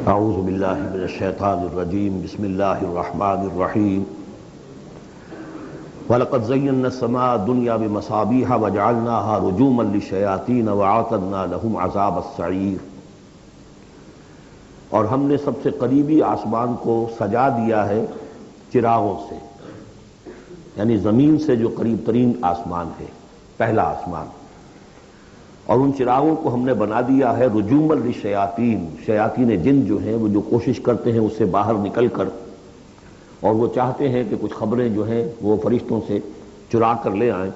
اعوذ باللہ من الشیطان الرجیم بسم اللہ الرحمن الرحیم وَلَقَدْ زَيَّنَّا السَّمَاءَ الدُّنْيَا بِمَصَابِيحَ وَجَعَلْنَاهَا رُجُومًا لِلشَّيَاطِينَ وَأَعْتَدْنَا لَهُمْ عَذَابَ السَّعِيرِ۔ اور ہم نے سب سے قریبی آسمان کو سجا دیا ہے چراغوں سے، یعنی زمین سے جو قریب ترین آسمان ہے، پہلا آسمان، اور ان چراغوں کو ہم نے بنا دیا ہے رجوما للشیاطین، شیاطین جن جو ہیں وہ جو کوشش کرتے ہیں اس سے باہر نکل کر، اور وہ چاہتے ہیں کہ کچھ خبریں جو ہیں وہ فرشتوں سے چرا کر لے آئیں،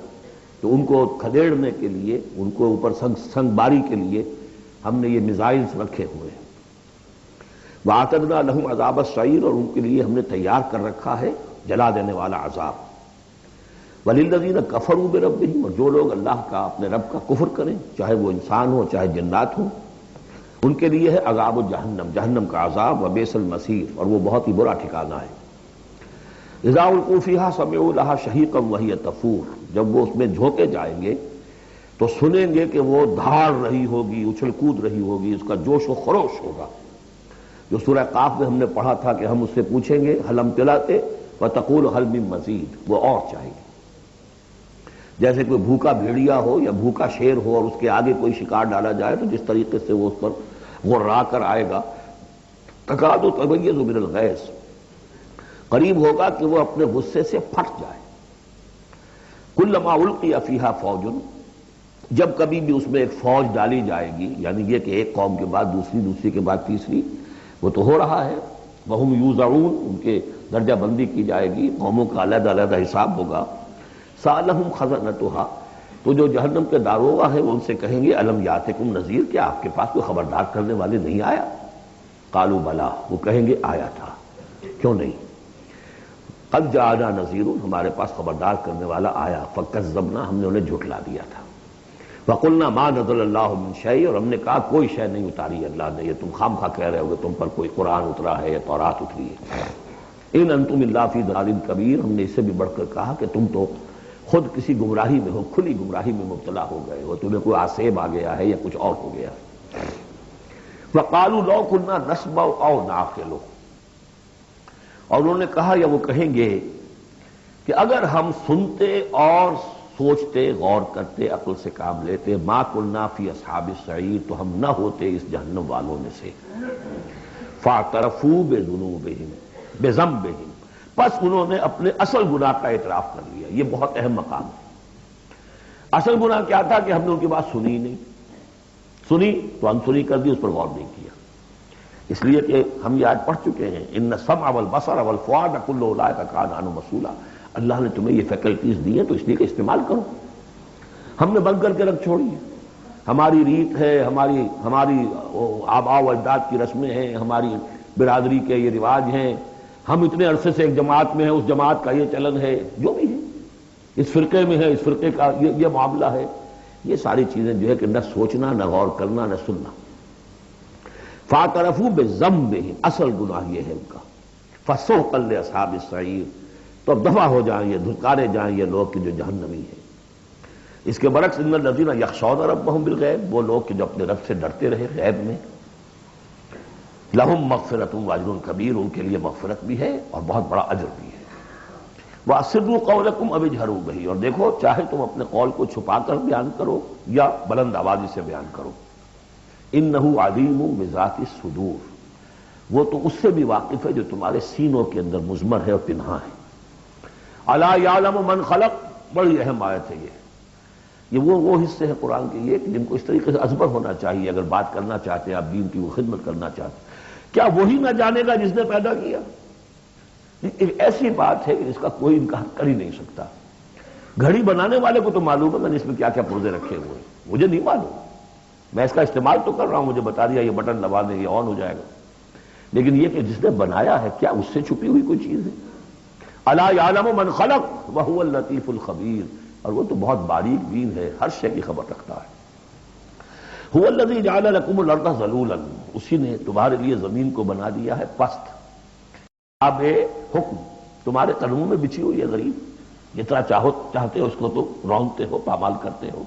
تو ان کو کھدیڑنے کے لیے، ان کو اوپر سنگ باری کے لیے ہم نے یہ میزائلز رکھے ہوئے ہیں۔ وَأَعْتَدْنَا لَهُمْ عَذَابَ السَّعِيرِ، اور ان کے لیے ہم نے تیار کر رکھا ہے جلا دینے والا عذاب۔ وَلِلَّذِينَ كَفَرُوا بِرَبِّهِمْ، اور جو لوگ اللہ کا، اپنے رب کا کفر کریں، چاہے وہ انسان ہو چاہے جنات ہوں، ان کے لیے ہے عذاب جہنم، جہنم کا عذاب، وبئس المصیر، اور وہ بہت ہی برا ٹھکانہ ہے۔ اذا القوا فیہا سمعوا لہا شہیقا وہی تفور، جب وہ اس میں جھونکے جائیں گے تو سنیں گے کہ وہ دھاڑ رہی ہوگی، اچھل کود رہی ہوگی، اس کا جوش و خروش ہوگا، جو سورہ قاف میں ہم نے پڑھا تھا کہ ہم اس سے پوچھیں گے هل امتلأت وتقول هل من مزید، وہ اور چاہیے۔ جیسے کوئی بھوکا بھیڑیا ہو یا بھوکا شیر ہو اور اس کے آگے کوئی شکار ڈالا جائے تو جس طریقے سے وہ اس پر غرا کر آئے گا، تکاد تمیز من الغیظ، قریب ہوگا کہ وہ اپنے غصے سے پھٹ جائے۔ کلما القی فیہا فوج، جب کبھی بھی اس میں ایک فوج ڈالی جائے گی، یعنی یہ کہ ایک قوم کے بعد دوسری، دوسری کے بعد تیسری، وہ تو ہو رہا ہے، وہم یوزعون، ان کے درجہ بندی کی جائے گی، قوموں کا علیحدہ علیحدہ حساب ہوگا۔ سألہم خزنتہا، تو جو جہنم کے داروغہ ہیں وہ ان سے کہیں گے الم یاتکم نذیر، کیا آپ کے پاس کوئی خبردار کرنے والے نہیں آیا؟ قالوا بلا، وہ کہیں گے آیا تھا، کیوں نہیں؟ قد جاءنا نذیر، ہمارے پاس خبردار کرنے والا آیا، فکذبنا، ہم نے انہیں جھٹلا دیا تھا۔ وقلنا ما نزل اللہ من شیء، اور ہم نے کہا کوئی شے نہیں اتاری اللہ نے، یہ تم خام خواہ کہہ رہے ہو کہ تم پر کوئی قرآن اترا ہے یا تورات اتری ہے۔ ان انتم الا فی ضلال کبیر، ہم نے اس سے بھی بڑھ کر کہا کہ تم تو خود کسی گمراہی میں ہو، کھلی گمراہی میں مبتلا ہو گئے ہو، تمہیں کوئی آسیب آ گیا ہے یا کچھ اور ہو گیا ہے۔ وقالوا لو كنا نسمع او نعقل، اور انہوں نے کہا یا وہ کہیں گے کہ اگر ہم سنتے اور سوچتے، غور کرتے، عقل سے کام لیتے، ما كنا فی اصحاب السعیر، تو ہم نہ ہوتے اس جہنم والوں میں سے۔ فاعترفوا بذنوبہم، بذنبہم، پس انہوں نے اپنے اصل گناہ کا اعتراف کر لیا۔ یہ بہت اہم مقام ہے۔ اصل گناہ کیا تھا کہ ہم نے ان کی بات سنی نہیں، سنی تو انسنی کر دی، اس پر غور نہیں کیا۔ اس لیے کہ ہم یہ آج پڑھ چکے ہیں ان السمع والبصر والفؤاد کل اولئک کان عنہ مسئولا، اللہ نے تمہیں یہ فیکلٹیز دی ہیں تو اس لیے کہ استعمال کرو۔ ہم نے بند کر کے رکھ چھوڑی ہے، ہماری ریت ہے، ہماری آباء و اجداد کی رسمیں ہیں، ہماری برادری کے یہ رواج ہیں، ہم اتنے عرصے سے ایک جماعت میں ہیں، اس جماعت کا یہ چلن ہے، جو بھی ہے، اس فرقے میں ہے، اس فرقے کا یہ معاملہ ہے، یہ ساری چیزیں جو ہے کہ نہ سوچنا، نہ غور کرنا، نہ سننا۔ فاعترفوا بذنبہم، اصل گناہ یہ ہے ان کا۔ فسحقا لاصحاب السعیر، تو اب دفع ہو جائیں یہ، دھتکارے جائیں یہ لوگ کہ جو جہنمی ہیں۔ اس کے برعکس ان الذین یخشون ربہم بالغیب، وہ لوگ کہ جو اپنے رب سے ڈرتے رہے غیب میں، لہم مغفرۃ واجر کبیر، ان کے لیے مغفرت بھی ہے اور بہت بڑا اجر بھی ہے۔ واسروا قولکم او اجہروا بہ، اور دیکھو چاہے تم اپنے قول کو چھپا کر بیان کرو یا بلند آوازی سے بیان کرو۔ انہ علیم بذات الصدور، وہ تو اس سے بھی واقف ہے جو تمہارے سینوں کے اندر مضمر ہے اور پنہاں ہے۔ الا یعلم من خلق، بڑی اہم آیت ہے یہ وہ حصے ہیں قرآن کے یہ کہ جن کو اس طریقے سے ازبر ہونا چاہیے اگر بات کرنا چاہتے ہیں، آپ دین کی وہ خدمت کرنا چاہتے ہیں۔ کیا وہی نہ جانے گا جس نے پیدا کیا؟ ایک ایسی بات ہے کہ جس کا کوئی انکار کر ہی نہیں سکتا۔ گھڑی بنانے والے کو تو معلوم ہے میں نے اس میں کیا کیا پرزے رکھے ہوئے ہیں، مجھے نہیں معلوم، میں اس کا استعمال تو کر رہا ہوں، مجھے بتا دیا یہ بٹن دبا دیں یہ آن ہو جائے گا، لیکن یہ کہ جس نے بنایا ہے کیا اس سے چھپی ہوئی کوئی چیز ہے؟ الا یعلم من خلق وهو اللطیف الخبیر، اور وہ تو بہت باریک بین ہے، ہر شے کی خبر رکھتا ہے۔ هو الذی جعل لکم الارض ذلولا، اسی نے تمہارے لیے زمین کو بنا دیا ہے پست، اب حکم تمہارے قدموں میں بچھی ہوئی ہے، غریب جتنا چاہتے ہو اس کو تو رونگتے ہو، پامال کرتے ہو۔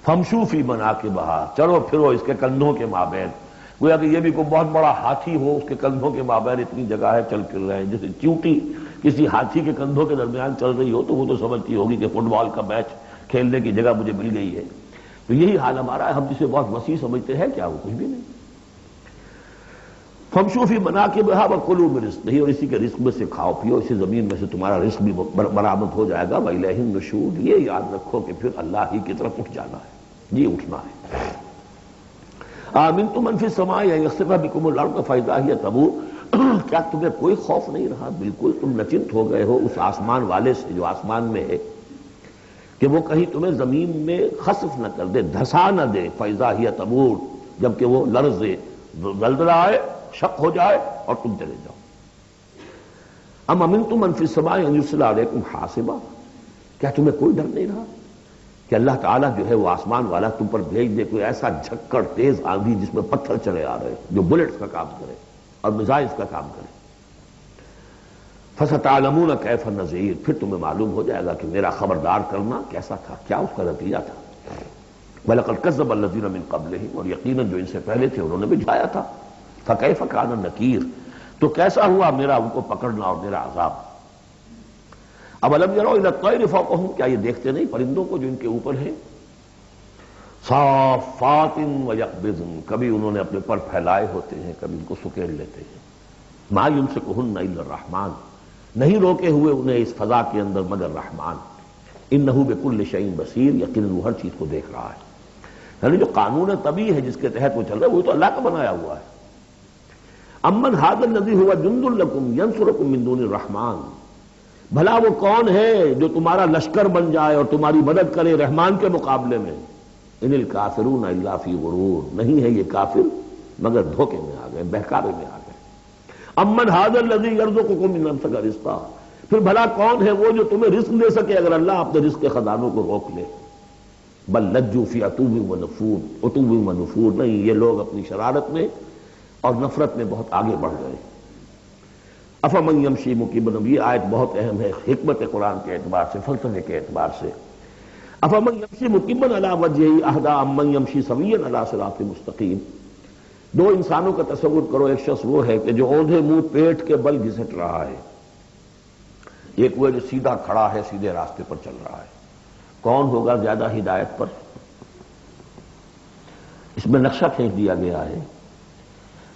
فمشوا فی مناکبہا، چلو پھرو اس کے کندھوں کے مابین، گویا کہ یہ بھی کوئی بہت بڑا ہاتھی ہو، اس کے کندھوں کے مابین اتنی جگہ ہے، چل پھر رہے ہیں، جیسے چیونٹی کسی ہاتھی کے کندھوں کے درمیان چل رہی ہو تو وہ تو سمجھتی ہوگی کہ فٹ بال کا میچ کھیلنے کی جگہ مجھے مل گئی ہے۔ تو یہی حال ہمارا ہے، ہم جسے بہت وسیع سمجھتے ہیں، کیا وہ کچھ بھی نہیں۔ فَامْشُوا فِي مَنَاكِبِهَا وَكُلُوا مِن رِزْقِهِ، اور اسی کے رزق میں سے کھاؤ پیو، اسی زمین میں سے تمہارا رزق بھی برآمد ہو جائے گا۔ وَإِلَيْهِ النُّشُورُ، یہ یاد رکھو کہ پھر اللہ ہی کی طرف اٹھ جانا ہے، جی اٹھنا ہے۔ آمنتم من فی السماء ان یخسف بکم الارض فاذا ہی تمور، کیا تمہیں کوئی خوف نہیں رہا؟ بالکل تم نچنت ہو گئے ہو اس آسمان والے سے جو آسمان میں ہے کہ وہ کہیں تمہیں زمین میں خسف نہ کر دے، دھسا نہ دے، فاذا ہی تمور، جبکہ وہ لرزے، زلزلہ آئے، شق ہو جائے اور تم چلے جاؤ۔ ام امنتم من فی السماء ان یرسل علیکم حاصبا، کیا تمہیں کوئی ڈر نہیں رہا کہ اللہ تعالیٰ جو ہے وہ آسمان والا تم پر بھیج دے کوئی ایسا جھکڑ تیز آندھی جس میں پتھر چلے آ رہے جو بلٹس کا کام کرے اور میزائلز کا کام کرے؟ فَسَتَعْلَمُونَ كَيْفَ النَّذِيرُ، پھر تمہیں معلوم ہو جائے گا کہ میرا خبردار کرنا کیسا تھا، کیا اس کا نتیجہ تھا۔ وَلَقَدْ كَذَّبَ الَّذِينَ مِن قَبْلِهِمْ، اور یقیناً جو ان سے پہلے تھے انہوں نے بھی جھایا تھا۔ فَكَيْفَ كَانَ النَّكِيرُ، تو کیسا ہوا میرا ان کو پکڑنا اور میرا عذاب۔ اَوَلَمْ يَرَوْا إِلَى الطَّيْرِ فَوْقَهُمْ، کیا یہ دیکھتے نہیں پرندوں کو جو ان کے اوپر ہیں؟ صافات ویقبضن، کبھی انہوں نے اپنے پر پھیلائے ہوتے ہیں، کبھی ان کو سکیڑ لیتے ہیں۔ ما یمسکہن الا الرحمن، نہیں روکے ہوئے انہیں اس فضا کے اندر مگر رحمان۔ انہ بکل شیء بصیر، یقیناً وہ ہر چیز کو دیکھ رہا ہے۔ یعنی جو قانون طبیعی ہے جس کے تحت وہ چل رہا ہے وہ تو اللہ کا بنایا ہوا ہے۔ امن ھذا الذی ھو جند لکم ینصرکم من دون الرحمن، بھلا وہ کون ہے جو تمہارا لشکر بن جائے اور تمہاری مدد کرے رحمان کے مقابلے میں؟ ان الکافرون الا فی غرور، نہیں ہے یہ کافر مگر دھوکے میں آ گئے، بہکاوے میں آ گئے۔ امن ھذا الذی یرزقکم من امسک رزقا، پھر بھلا کون ہے وہ جو تمہیں رزق دے سکے اگر اللہ اپنے رزق کے خزانوں کو روک لے؟ بل لجوا فی عتو و نفور، نہیں یہ لوگ اپنی شرارت میں اور نفرت میں بہت آگے بڑھ گئے۔ افمن یمشی مکبا، یہ آیت بہت اہم ہے حکمت قرآن کے اعتبار سے، فلسفے کے اعتبار سے۔ افمن یمشی مکبا علی وجہہ اہدی امن یمشی سویا علی صراط مستقیم، دو انسانوں کا تصور کرو، ایک شخص وہ ہے کہ جو اوندھے منہ پیٹ کے بل گھسٹ رہا ہے، ایک وہ جو سیدھا کھڑا ہے، سیدھے راستے پر چل رہا ہے۔ کون ہوگا زیادہ ہدایت پر؟ اس میں نقشہ کھینچ دیا گیا ہے۔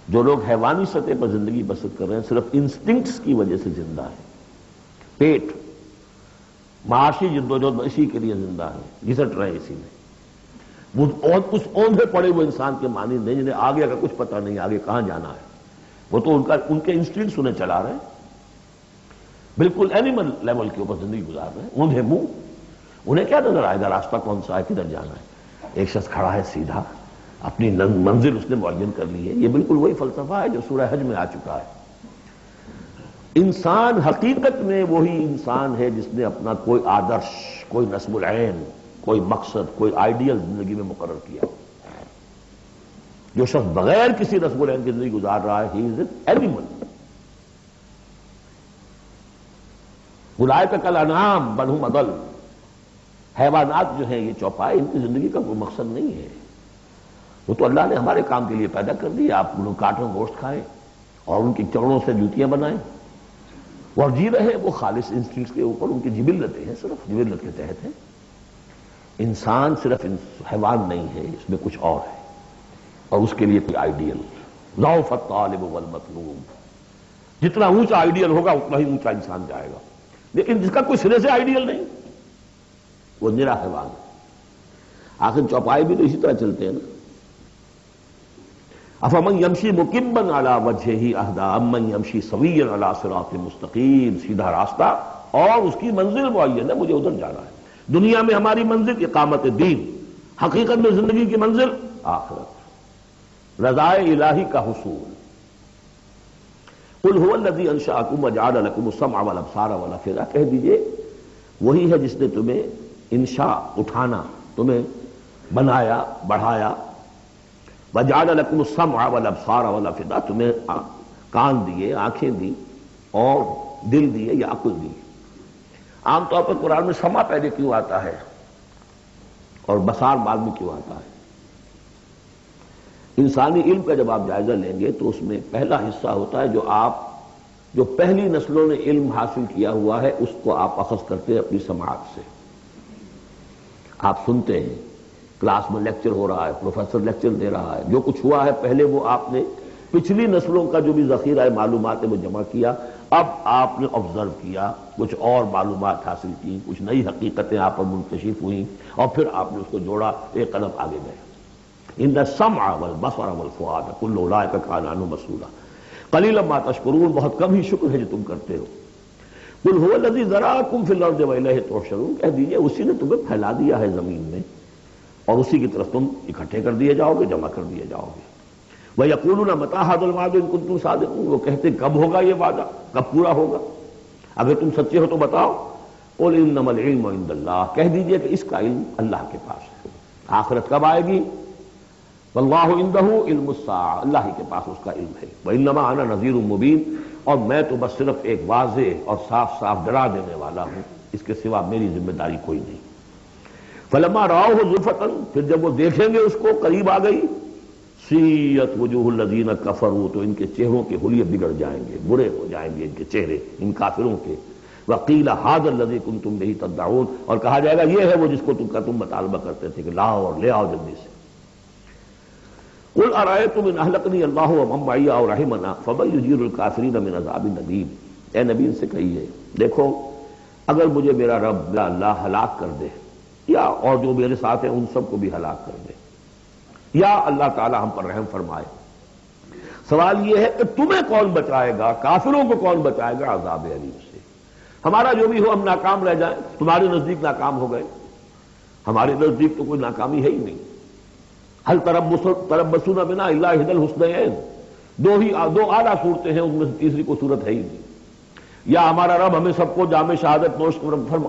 جو لوگ حیوانی سطح پر زندگی بسر کر رہے ہیں صرف انسٹنکٹس کی وجہ سے زندہ ہے، پیٹ، معاشی جدوجہد اسی کے لیے زندہ ہے، گھسٹ رہے ہیں اسی میں۔ وہ اس اوندھے پڑے ہوئے انسان کے مانند نہیں جنہیں آگے کا کچھ پتہ نہیں، آگے کہاں جانا ہے، وہ تو ان کے انسٹنکٹس انہیں چلا رہے ہیں، بالکل اینیمل لیول کے اوپر زندگی گزار رہے ہیں، اوندھے منہ۔ انہیں کیا نظر آئے گا راستہ کون سا ہے، کدھر جانا ہے؟ ایک شخص کھڑا ہے سیدھا، اپنی منزل اس نے معین کر لی ہے۔ یہ بالکل وہی فلسفہ ہے جو سورہ حج میں آ چکا ہے۔ انسان حقیقت میں وہی انسان ہے جس نے اپنا کوئی آدرش، کوئی نصب العین، کوئی مقصد، کوئی آئیڈیل زندگی میں مقرر کیا۔ جو شخص بغیر کسی نصب العین کی زندگی گزار رہا ہے، ہی از این اینیمل۔ اولئک کالانعام بل ھم اضل، حیوانات جو ہیں یہ چوپائے، ان کی زندگی کا کوئی مقصد نہیں ہے۔ وہ تو اللہ نے ہمارے کام کے لیے پیدا کر دی، آپ انہوں کاٹوں گوشت کھائیں اور ان کی چمڑوں سے جوتیاں بنائیں اور جی رہے وہ خالص انسٹنکٹس کے اوپر، ان کی جبلتیں ہیں، صرف جبلت کے تحت ہیں۔ انسان صرف حیوان نہیں ہے، اس میں کچھ اور ہے، اور اس کے لیے کوئی آئیڈیل۔ ضعف الطالب والمطلوب، جتنا اونچا آئیڈیل ہوگا اتنا ہی اونچا انسان جائے گا، لیکن جس کا کوئی سرے سے آئیڈیل نہیں وہ نرا حیوان ہے۔ آخر چوپائے بھی تو اسی طرح چلتے ہیں نا۔ افمن یمشی مکبا علی وجہہ اہدی امن یمشی سویا علی صراط مستقیم، سیدھا راستہ اور اس کی منزل معین ہے، مجھے ادھر جانا ہے۔ دنیا میں ہماری منزل اقامت دین، حقیقت میں زندگی کی منزل آخرت، رضائے الہی کا حصول۔ قل ھو الذی انشأکم وجعل لکم السمع والابصار والافئدہ، کہہ دیجئے وہی ہے جس نے تمہیں انشاء، اٹھانا، تمہیں بنایا، بڑھایا، وجعل لکم السمع والابصار والافئدہ، تمہیں کان دیے، آنکھیں دی اور دل دیے یا عقل دی۔ عام طور پر قرآن میں سمع پہلے کیوں آتا ہے اور بصار بعد میں کیوں آتا ہے؟ انسانی علم کا جب آپ جائزہ لیں گے تو اس میں پہلا حصہ ہوتا ہے جو پہلی نسلوں نے علم حاصل کیا ہوا ہے اس کو آپ اخذ کرتے ہیں اپنی سماعت سے. آپ سنتے ہیں، کلاس میں لیکچر ہو رہا ہے، پروفیسر لیکچر دے رہا ہے، جو کچھ ہوا ہے پہلے وہ آپ نے پچھلی نسلوں کا جو بھی ذخیرہ معلومات ہے وہ جمع کیا. اب آپ نے آبزرو کیا، کچھ اور معلومات حاصل کی، کچھ نئی حقیقتیں آپ پر منکشف ہوئیں، اور پھر آپ نے اس کو جوڑا، ایک قدم آگے گئے. ان السمع والبصر والفؤاد کل اولئک کان عنہ مسئولا قلیلا ما تشکرون. بہت کم ہی شکر ہے جو تم کرتے ہو. قل هو الذی ذرأکم فی الارض والیہ تحشرون. کہہ دیجئے اسی نے تمہیں پھیلا دیا ہے زمین میں اور اسی کی طرف تم اکٹھے کر دیے جاؤ گے، جمع کر دیے جاؤ گے. وَيَقُولُونَ مَتَىٰ هَٰذَا الْوَعْدُ إِن كُنتُمْ صَادِقِينَ. وہ کہتے کب ہوگا یہ وعدہ، کب پورا ہوگا، اگر تم سچے ہو تو بتاؤ. قُلْ إِنَّمَا الْعِلْمُ عِندَ اللَّهِ. کہہ دیجئے کہ اس کا علم اللہ کے پاس ہے. آخرت کب آئے گی؟ وَاللَّهُ عِندَهُ عِلْمُ السَّاعَةِ. اللہ ہی کے پاس اس کا علم ہے. وَإِنَّمَا أَنَا نَذِيرٌ مُّبِينٌ. اور میں تو بس صرف ایک واضح اور صاف صاف ڈرا دینے والا ہوں، اس کے سوا میری ذمہ داری کوئی نہیں. فَلَمَّا رَأَوْهُ زُلْفَةً. پھر جب وہ دیکھیں گے اس کو، قریب آ گئی، سیئت وجوہ الذین کفروا. تو ان کے چہروں کے حلیے بگڑ جائیں گے، برے ہو جائیں گے ان کے چہرے، ان کافروں کے. وقیل ھذا الذی کنتم بہ تدعون. اور کہا جائے گا یہ ہے وہ جس کو تم مطالبہ کرتے تھے کہ لاؤ اور لے آؤ جلدی سے. قل ارأیتم ان اہلکنی اللہ ومن معی او رحمنا فمن یجیر الکافرین من عذاب الیم. اے نبی ان سے کہیے دیکھو اگر مجھے میرا رب میرا اللہ ہلاک کر دے، یا اور جو میرے ساتھ ہیں ان سب کو بھی ہلاک کر دے، یا اللہ تعالی ہم پر رحم فرمائے، سوال یہ ہے کہ تمہیں کون بچائے گا، کافروں کو کون بچائے گا عذاب علیم سے. ہمارا جو بھی ہو ہم ناکام رہ جائیں، تمہارے نزدیک ناکام ہو گئے، ہمارے نزدیک تو کوئی ناکامی ہے ہی نہیں. حل تربصون بنا الا احدی الحسنیین. دو اعلیٰ صورتیں ہیں، ان میں سے تیسری کوئی صورت ہے ہی نہیں. یا ہمارا رب ہمیں سب کو جام شہادت نوش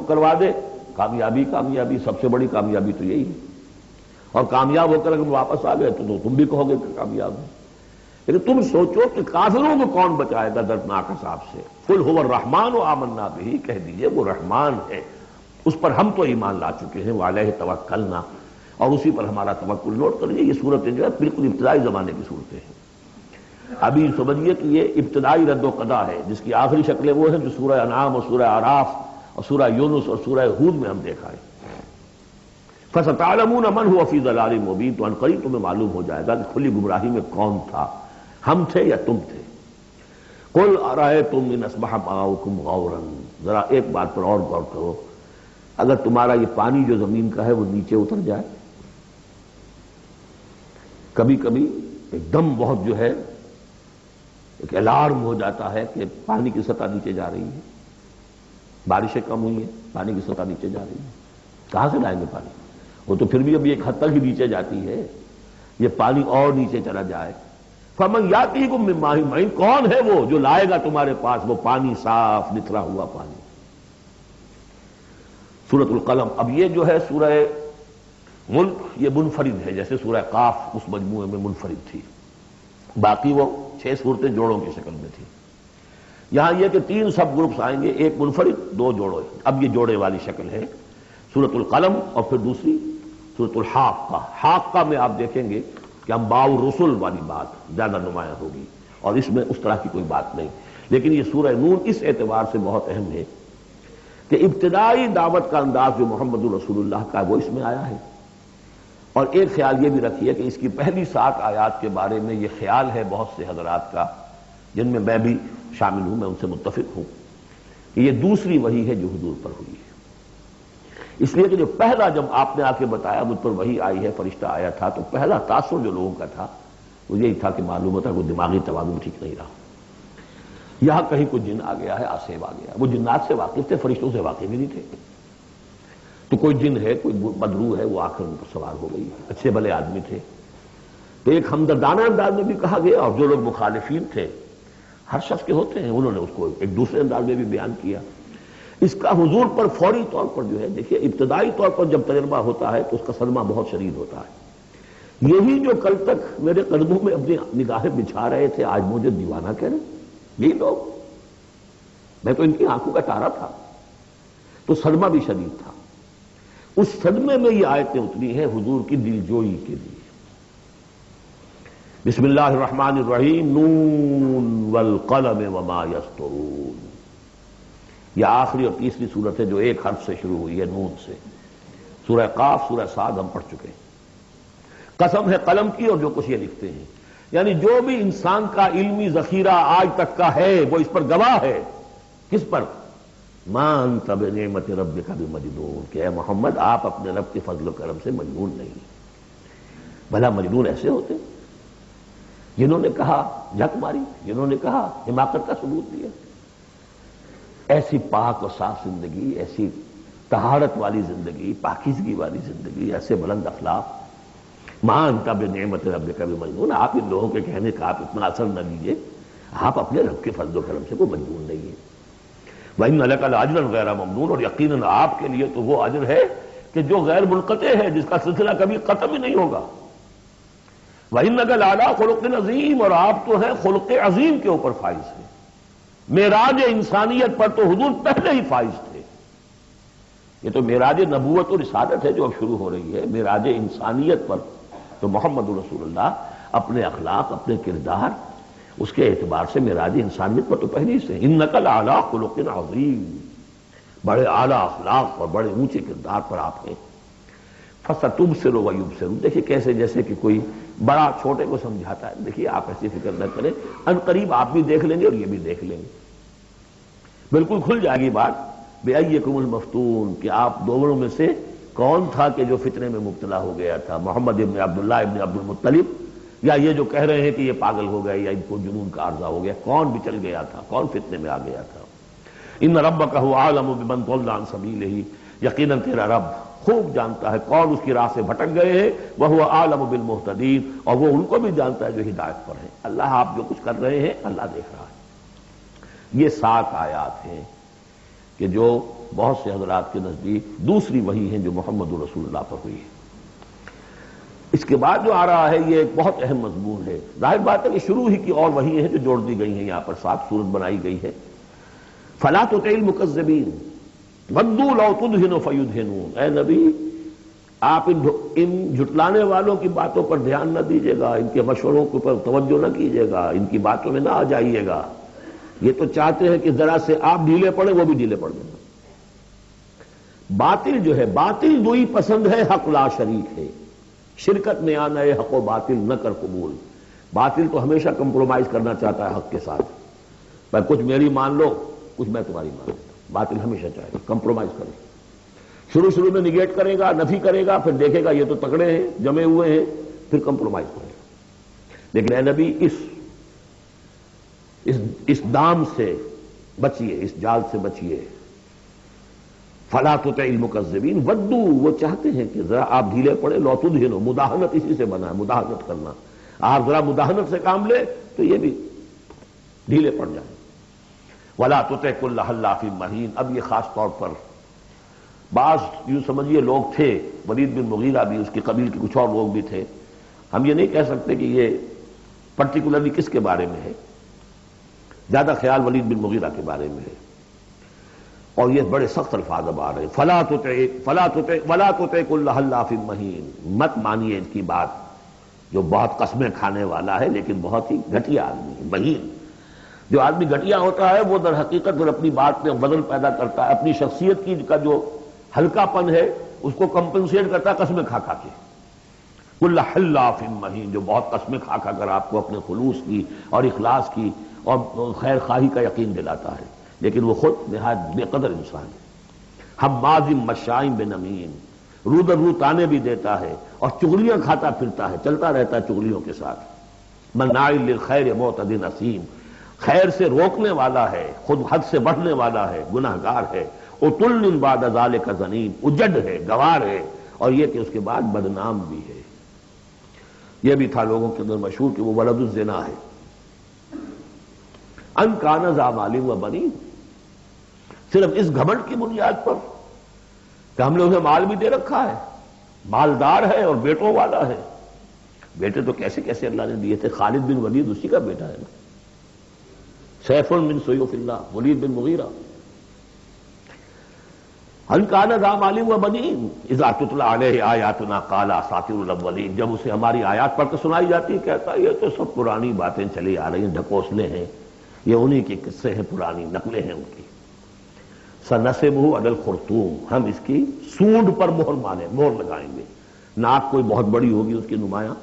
کروا دے، کامیابی کامیابی، سب سے بڑی کامیابی تو یہی ہے. اور کامیاب ہو کر اگر واپس آ گئے تو تم بھی کہو گے کہ کامیاب ہے. لیکن تم سوچو کہ کافروں کو کون بچائے گا دردناک عذاب سے. قل هو الرحمن آمنا بہ. کہہ دیجئے وہ رحمان ہے، اس پر ہم تو ایمان لا چکے ہیں. وعلیہ توکلنا. اور اسی پر ہمارا توکل. نوٹ کر لیجیے یہ صورتیں جو ہے بالکل ابتدائی زمانے کی صورتیں ہیں. ابھی سمجھیے کہ یہ ابتدائی رد و قضا ہے، جس کی آخری شکلیں وہ ہیں جو سورہ انعام اور سورہ اعراف اور سورہ یونس اور سورہ ہود میں ہم دیکھا ہے. فَسَتَعْلَمُونَ مَنْ هُوَ فِي ضَلَالٍ مُّبِينٍ. تو عنقریب تمہیں معلوم ہو جائے گا کہ کھلی گمراہی میں کون تھا، ہم تھے یا تم تھے. قُلْ أَرَأَيْتُمْ إِنْ أَصْبَحَ مَاؤُكُمْ غَوْرًا. ذرا ایک بات پر اور غور کرو، اگر تمہارا یہ پانی جو زمین کا ہے وہ نیچے اتر جائے، کبھی کبھی ایک دم بہت جو ہے ایک الارم ہو جاتا ہے کہ پانی کی سطح نیچے جا رہی ہے، بارشیں کم ہوئی ہیں، پانی کی سطح نیچے جا رہی ہے. کہاں سے لائیں گے پانی؟ وہ تو پھر بھی ابھی ایک حد تک ہی نیچے جاتی ہے، یہ پانی اور نیچے چلا جائے. فمن یاتیکم من ماء معین. کون ہے وہ جو لائے گا تمہارے پاس وہ پانی، صاف نتھرا ہوا پانی. سورۃ القلم. اب یہ جو ہے سورہ ملک یہ منفرد ہے، جیسے سورہ قاف اس مجموعے میں منفرد تھی، باقی وہ 6 صورتیں جوڑوں کی شکل میں تھی. یہاں یہ کہ 3 سب گروپس آئیں گے، ایک منفرد 2 جوڑے. اب یہ جوڑے والی شکل ہے سورۃ القلم، اور پھر دوسری سورۃ الحاقہ. حاقہ میں آپ دیکھیں گے کہ انباء الرسل والی بات زیادہ نمایاں ہوگی، اور اس میں اس طرح کی کوئی بات نہیں. لیکن یہ سورہ نون اس اعتبار سے بہت اہم ہے کہ ابتدائی دعوت کا انداز جو محمد الرسول اللہ کا وہ اس میں آیا ہے. اور ایک خیال یہ بھی رکھیے کہ اس کی پہلی 7 آیات کے بارے میں یہ خیال ہے بہت سے حضرات کا، جن میں میں بھی شامل ہوں، میں ان سے متفق ہوں، کہ یہ دوسری وحی ہے جو حضور پر ہوئی ہے. اس لیے کہ جو پہلا جب آپ نے آ کے بتایا مجھ پر وحی آئی ہے، فرشتہ آیا تھا، تو پہلا تاثر جو لوگوں کا تھا وہ یہی تھا کہ معلوم ہوتا کوئی دماغی توازن ٹھیک نہیں رہا، یہاں کہیں کوئی جن آ گیا ہے، آسیب آ گیا. وہ جنات سے واقف تھے، فرشتوں سے واقف بھی نہیں تھے. تو کوئی جن ہے، کوئی بدرو ہے، وہ آ کر ان پر سوار ہو گئی. اچھے بھلے آدمی تھے. تو ایک ہمدردانہ انداز میں بھی کہا گیا، اور جو لوگ مخالفین تھے، ہر شخص کے ہوتے ہیں، انہوں نے اس کو ایک دوسرے انداز میں بھی بیان کیا. اس کا حضور پر فوری طور پر جو ہے دیکھیے ابتدائی طور پر جب تجربہ ہوتا ہے تو اس کا صدمہ بہت شدید ہوتا ہے. یہی جو کل تک میرے قدموں میں اپنی نگاہیں بچھا رہے تھے آج مجھے دیوانہ کہہ رہے، یہی لوگ، میں تو ان کی آنکھوں کا تارا تھا. تو صدمہ بھی شدید تھا. اس صدمے میں یہ آیتیں اتری ہیں حضور کی دل جوئی کے لیے. بسم اللہ الرحمن الرحیم نون والقلم وما یسطرون. یہ آخری اور تیسری صورت ہے جو ایک حرف سے شروع ہوئی ہے، نون سے. سورہ قاف، سورہ صاد ہم پڑھ چکے ہیں. قسم ہے قلم کی اور جو کچھ یہ لکھتے ہیں، یعنی جو بھی انسان کا علمی ذخیرہ آج تک کا ہے وہ اس پر گواہ ہے. کس پر؟ ما انت بنعمت ربک بمجنون، کہ اے محمد آپ اپنے رب کے فضل و کرم سے مجنون نہیں. بھلا مجنون ایسے ہوتے جنہوں نے کہا جھک ماری، جنہوں نے کہا حماقت کا ثبوت دیا. ایسی پاک و صاف زندگی، ایسی طہارت والی زندگی، پاکیزگی والی زندگی، ایسے بلند اخلاق. ماں انت بنعمت ربک بمجنون، آپ ان لوگوں کے کہنے کا آپ اتنا اثر نہ لیجیے. آپ اپنے رب کے فضل و کرم سے کوئی مجنون نہیں ہے. وَإِنَّ لَكَ لَأَجْرًا غَيْرَ مَمْنُونٍ، اور یقیناً آپ کے لیے تو وہ اجر ہے کہ جو غیر منقطع ہے، جس کا سلسلہ کبھی ختم ہی نہیں ہوگا. وَإِنَّكَ لَعَلَىٰ خُلُقٍ عَظِيمٍ، اور آپ تو ہیں خلق عظیم کے اوپر فائز ہیں. معراج انسانیت پر تو حضور پہلے ہی فائز تھے. یہ تو معراج نبوت و رسالت ہے جو اب شروع ہو رہی ہے. معراج انسانیت پر تو محمد رسول اللہ اپنے اخلاق، اپنے کردار، اس کے اعتبار سے معراج انسانیت پر تو پہلے سے. انک لعلی خلق عظیم، بڑے اعلیٰ اخلاق اور بڑے اونچے کردار پر آپ ہیں. فستبصر ویبصر، دیکھیے کیسے جیسے کہ کوئی بڑا چھوٹے کو سمجھاتا ہے. دیکھیے آپ ایسی فکر نہ کریں، ان قریب آپ بھی دیکھ لیں گے اور یہ بھی دیکھ لیں گے. بالکل کھل جائے گی بات. بِأَيِّكُمُ الْمَفْتُونُ، کہ آپ دونوں میں سے کون تھا کہ جو فتنے میں مبتلا ہو گیا تھا، محمد ابن عبداللہ ابن عبد المطلب یا یہ جو کہہ رہے ہیں کہ یہ پاگل ہو گئے یا ان کو جنون کا عارضہ ہو گیا. کون بچل گیا تھا، کون فتنے میں آ گیا تھا. ان ربک هو اعلم بمن ضل عن سبیلہ، یقیناً تیرا رب خوب جانتا ہے کون اس کی راہ سے بھٹک گئے ہیں. وہو اعلم بالمہتدین، اور وہ ان کو بھی جانتا ہے جو ہدایت پر ہیں. اللہ آپ جو کچھ کر رہے ہیں اللہ دیکھ رہا ہے. یہ 7 آیات ہیں کہ جو بہت سے حضرات کے نزدیک دوسری وحی ہیں جو محمد رسول اللہ پر ہوئی ہے. اس کے بعد جو آ رہا ہے یہ ایک بہت اہم مضمون ہے. ظاہر بات ہے کہ شروع ہی کی اور وحی ہیں جو جوڑ دی گئی ہیں، یہاں پر 7 صورت بنائی گئی ہے. فلا تطع المکذبین ودوا لو تدہن فیدہنون، اے نبی آپ ان جھٹلانے والوں کی باتوں پر دھیان نہ دیجیے گا، ان کے مشوروں کے اوپر توجہ نہ کیجیے گا، ان کی باتوں میں نہ آ جائیے گا. یہ تو چاہتے ہیں کہ ذرا سے آپ ڈھیلے پڑے وہ بھی ڈھیلے پڑ جائیں. باطل جو ہے، باطل دوئی پسند ہے حق لا شریک ہے. شرکت میں آنا ہے حق و باطل نہ کر قبول. باطل تو ہمیشہ کمپرومائز کرنا چاہتا ہے حق کے ساتھ. بھائی کچھ میری مان لو، کچھ میں تمہاری مان لیتا ہوں. باطل ہمیشہ چاہے گا کمپرومائز کرے. شروع میں نگیٹ کرے گا، نفی کرے گا، پھر دیکھے گا یہ تو تکڑے ہیں، جمے ہوئے ہیں، پھر کمپرومائز کرے گا. لیکن اے نبی اس دام سے بچیے، اس جال سے بچیے. فلا تطع المکذبین ودوا، وہ چاہتے ہیں کہ ذرا آپ ڈھیلے پڑے. لو تدہنوا، مداہنت اسی سے بنا ہے، مداہنت کرنا. آپ ذرا مداہنت سے کام لے تو یہ بھی ڈھیلے پڑ جائیں. ولا تطع کل حلاف مہین، اب یہ خاص طور پر بعض یوں سمجھیے لوگ تھے، ولید بن مغیرہ بھی، اس کی قبیل کے کچھ اور لوگ بھی تھے. ہم یہ نہیں کہہ سکتے کہ یہ پرٹیکولرلی کس کے بارے میں ہے، زیادہ خیال ولید بن مغیرہ کے بارے میں ہے. اور یہ بڑے سخت الفاظ اب آ رہے ہیں. ولا تطع کل حلاف مہین، مت مانیے ان کی بات جو بہت قسمیں کھانے والا ہے لیکن بہت ہی گھٹیا آدمی ہے. مہین، جو آدمی گھٹیا ہوتا ہے وہ در حقیقت اور اپنی بات میں وزن پیدا کرتا ہے، اپنی شخصیت کی کا جو ہلکا پن ہے اس کو کمپنسیٹ کرتا ہے قسمیں کھا کھا کے. کل حلاف مہین، جو بہت قسمیں کھا کھا کر آپ کو اپنے خلوص کی اور اخلاص کی اور خیر خواہی کا یقین دلاتا ہے، لیکن وہ خود نہایت بے قدر انسان ہے. حماز مشاء بنمیم، رو در رو تانے بھی دیتا ہے اور چغلیاں کھاتا پھرتا ہے، چلتا رہتا ہے چغلیوں کے ساتھ. مناع للخیر معتد اثیم، خیر سے روکنے والا ہے، خود حد سے بڑھنے والا ہے، گناہگار ہے. عتل بعد ذلک زنیم، اجڑ ہے، گوار ہے، اور یہ کہ اس کے بعد بدنام بھی ہے. یہ بھی تھا لوگوں کے اندر مشہور کہ وہ ولد الزنا ہے. ان کان ذا مال و بنین، صرف اس گھمنڈ کی بنیاد پر کہ ہم نے اسے مال بھی دے رکھا ہے، مالدار ہے اور بیٹوں والا ہے. بیٹے تو کیسے کیسے اللہ نے دیے تھے. خالد بن ولید اسی کا بیٹا ہے نا، سیف من سیوف اللہ، ولید بن مغیرہ. هل كان ذا مال وبنين اذا تتلى عليه آیاتنا قال اساطیر الاولین، جب اسے ہماری آیات پڑھ کے سنائی جاتی ہے کہتا ہے یہ تو سب پرانی باتیں چلی آ رہی ہیں، ڈھکوسلے ہیں، یہ انہی کے قصے ہیں، پرانی نقلیں ہیں ان کی۔ سنسمہ علی الخرطوم، ہم اس کی سونڈ پر مہر لگائیں گے۔ ناک کوئی بہت بڑی ہوگی اس کی نمایاں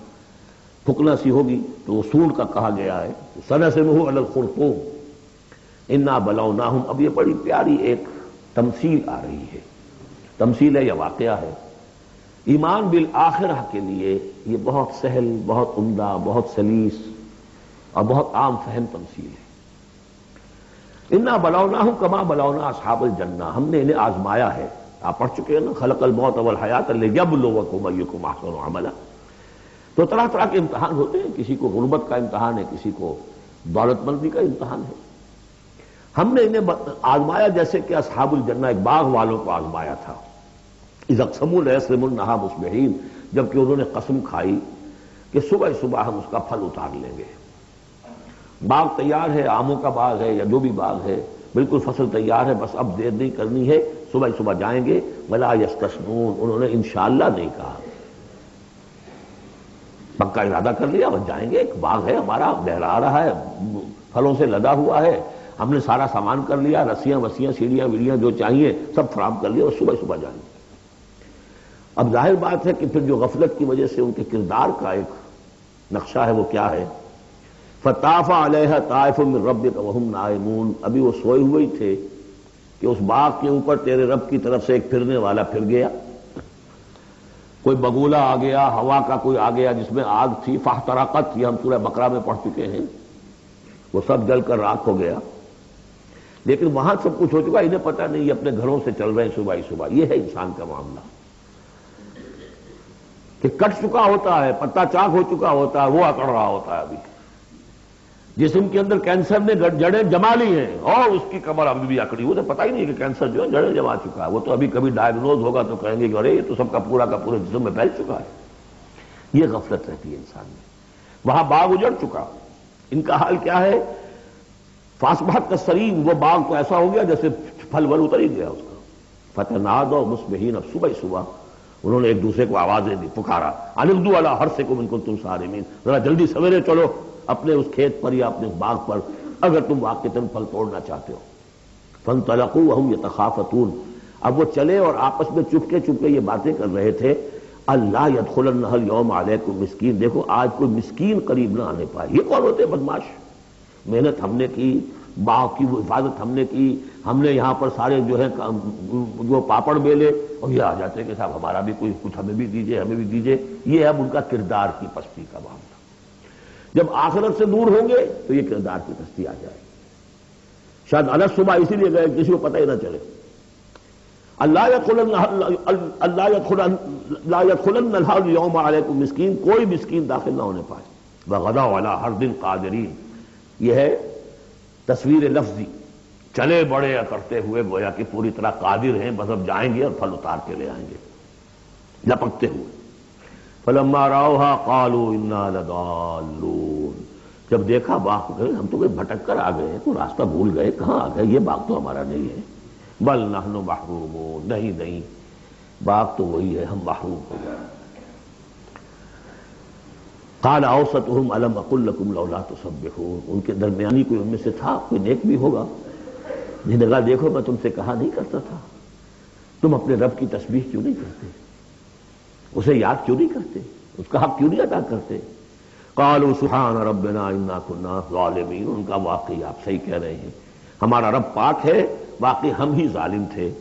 پھکنا سی ہوگی تو وہ سونڈ کا کہا گیا ہے۔ سنسمہ علی الخرطوم انا بلوناہم، اب یہ بڑی پیاری ایک تمثیل آ رہی ہے، تمثیل ہے یا واقعہ ہے۔ ایمان بالآخرہ کے لیے یہ بہت سہل، بہت عمدہ، بہت سلیس اور بہت عام فہم تمثیل ہے۔ انا بلوناہم کما بلونا اصحاب الجنہ، ہم نے انہیں آزمایا ہے، آپ پڑھ چکے ہیں نا، خلق الموت والحیات لیبلوکم ایکم احسن عملا۔ تو طرح طرح کے امتحان ہوتے ہیں، کسی کو غربت کا امتحان ہے، کسی کو دولت مندی کا امتحان ہے۔ ہم نے انہیں آزمایا جیسے کہ اصحاب الجنہ ایک باغ والوں کو آزمایا تھا۔ اذ اقسموا لیصرموا النہار مصبحین، جبکہ انہوں نے قسم کھائی کہ صبح صبح ہم اس کا پھل اتار لیں گے۔ باغ تیار ہے، آموں کا باغ ہے یا جو بھی باغ ہے، بالکل فصل تیار ہے، بس اب دیر نہیں کرنی ہے، صبح صبح جائیں گے۔ ولا یستثنون، انہوں نے انشاءاللہ نہیں کہا، پکا ارادہ کر لیا، بس جائیں گے، ایک باغ ہے ہمارا، لہرا رہا ہے، پھلوں سے لدا ہوا ہے، ہم نے سارا سامان کر لیا، رسیاں وسیاں سیڑھیاں ویڑیاں جو چاہیے سب فراہم کر لیا، اور صبح صبح جائیں گے۔ اب ظاہر بات ہے کہ پھر جو غفلت کی وجہ سے ان کے کردار کا ایک نقشہ ہے وہ کیا ہے؟ فطاف علیہا طائف من ربک وہم نائمون، ابھی وہ سوئے ہوئے ہی تھے کہ اس باغ کے اوپر تیرے رب کی طرف سے ایک پھرنے والا پھر گیا، کوئی بگولا آ گیا، ہوا کا کوئی آ گیا جس میں آگ تھی، فاحترقت، یہ ہم سورہ بقرہ میں پڑھ چکے ہیں، وہ سب جل کر راکھ ہو گیا۔ لیکن وہاں سب کچھ ہو چکا، انہیں پتہ نہیں، یہ اپنے گھروں سے چل رہے ہیں صبح ہی صبح۔ یہ ہے انسان کا معاملہ کہ کٹ چکا ہوتا ہے، پتا چاک ہو چکا ہوتا ہے، وہ اکڑ رہا ہوتا ہے۔ ابھی جسم کے اندر کینسر نے جڑیں جما لی ہیں اور اس کی کمر ابھی بھی اکڑی، وہ تو پتہ ہی نہیں کہ کینسر جو ہے جڑیں جما چکا ہے، وہ تو ابھی کبھی ڈائگنوز ہوگا تو کہیں گے کہ ارے یہ تو سب کا پورا جسم میں پھیل چکا ہے۔ یہ غفلت رہتی ہے انسان میں۔ وہاں باغ اجڑ چکا، ان کا حال کیا ہے؟ فاصبحت کالصریم، وہ باغ تو ایسا ہو گیا جیسے پھل ول اتر ہی گیا اس کا۔ فتنادوا مصبحین، اب صبح صبح انہوں نے ایک دوسرے کو آوازیں دی، پکارا، ان اغدوا علی حرثکم ان کنتم صارمین، ذرا جلدی سویرے چلو اپنے اس کھیت پر یا اپنے اس باغ پر اگر تم واقعتاً پھل توڑنا چاہتے ہو۔ فانطلقوا وهم يتخافتون، اب وہ چلے اور آپس میں چپکے چپکے یہ باتیں کر رہے تھے، اللہ يدخلنها اليوم علیکم مسکین، دیکھو آج کوئی مسکین قریب نہ آنے پائے۔ یہ کون ہوتے ہیں بدماش؟ محنت ہم نے کی، باغ کی وہ حفاظت ہم نے کی، ہم نے یہاں پر سارے جو ہے جو پاپڑ بیلے، اور یہ آ جاتے ہیں کہ صاحب ہمارا بھی کوئی کچھ ہمیں بھی دیجئے، ہمیں بھی دیجئے۔ یہ ہے اب ان کا کردار کی پستی کا معاملہ۔ جب آخرت سے دور ہوں گے تو یہ کردار کی پستی آ جائے گی۔ شاید الگ صبح اسی لیے گئے کسی کو پتہ ہی نہ چلے۔ اللہ يدخلن اليوم علیکم مسکین، کوئی مسکین داخل نہ ہونے پائے۔ وغدوا علی حرد قادرین، یہ ہے تصویر لفظی، چلے بڑے کرتے ہوئے گویا کہ پوری طرح قادر ہیں، بس اب جائیں گے اور پھل اتار کے لے آئیں گے لپکتے ہوئے۔ فلما راؤها قالوا انا لضالون، جب دیکھا باغ گئے، ہم تو کوئی بھٹک کر آ گئے ہیں، تو راستہ بھول گئے، کہاں آ گئے، یہ باغ تو ہمارا نہیں ہے۔ بل نحن محرومون، نہیں باغ تو وہی ہے، ہم محروم ہو گئے۔ قال اوسطهم الم اقل لكم لولا تسبحون، ان کے درمیانی کوئی ان میں سے تھا، کوئی نیک بھی ہوگا، جس نے کہا دیکھو میں تم سے کہا نہیں کرتا تھا، تم اپنے رب کی تسبیح کیوں نہیں کرتے، اسے یاد کیوں نہیں کرتے، اس کا حق کیوں نہیں ادا کرتے۔ قالوا سبحان ربنا انا كنا ظالمین، ان کا واقعی آپ صحیح کہہ رہے ہیں، ہمارا رب پاک ہے، واقعی ہم ہی ظالم تھے۔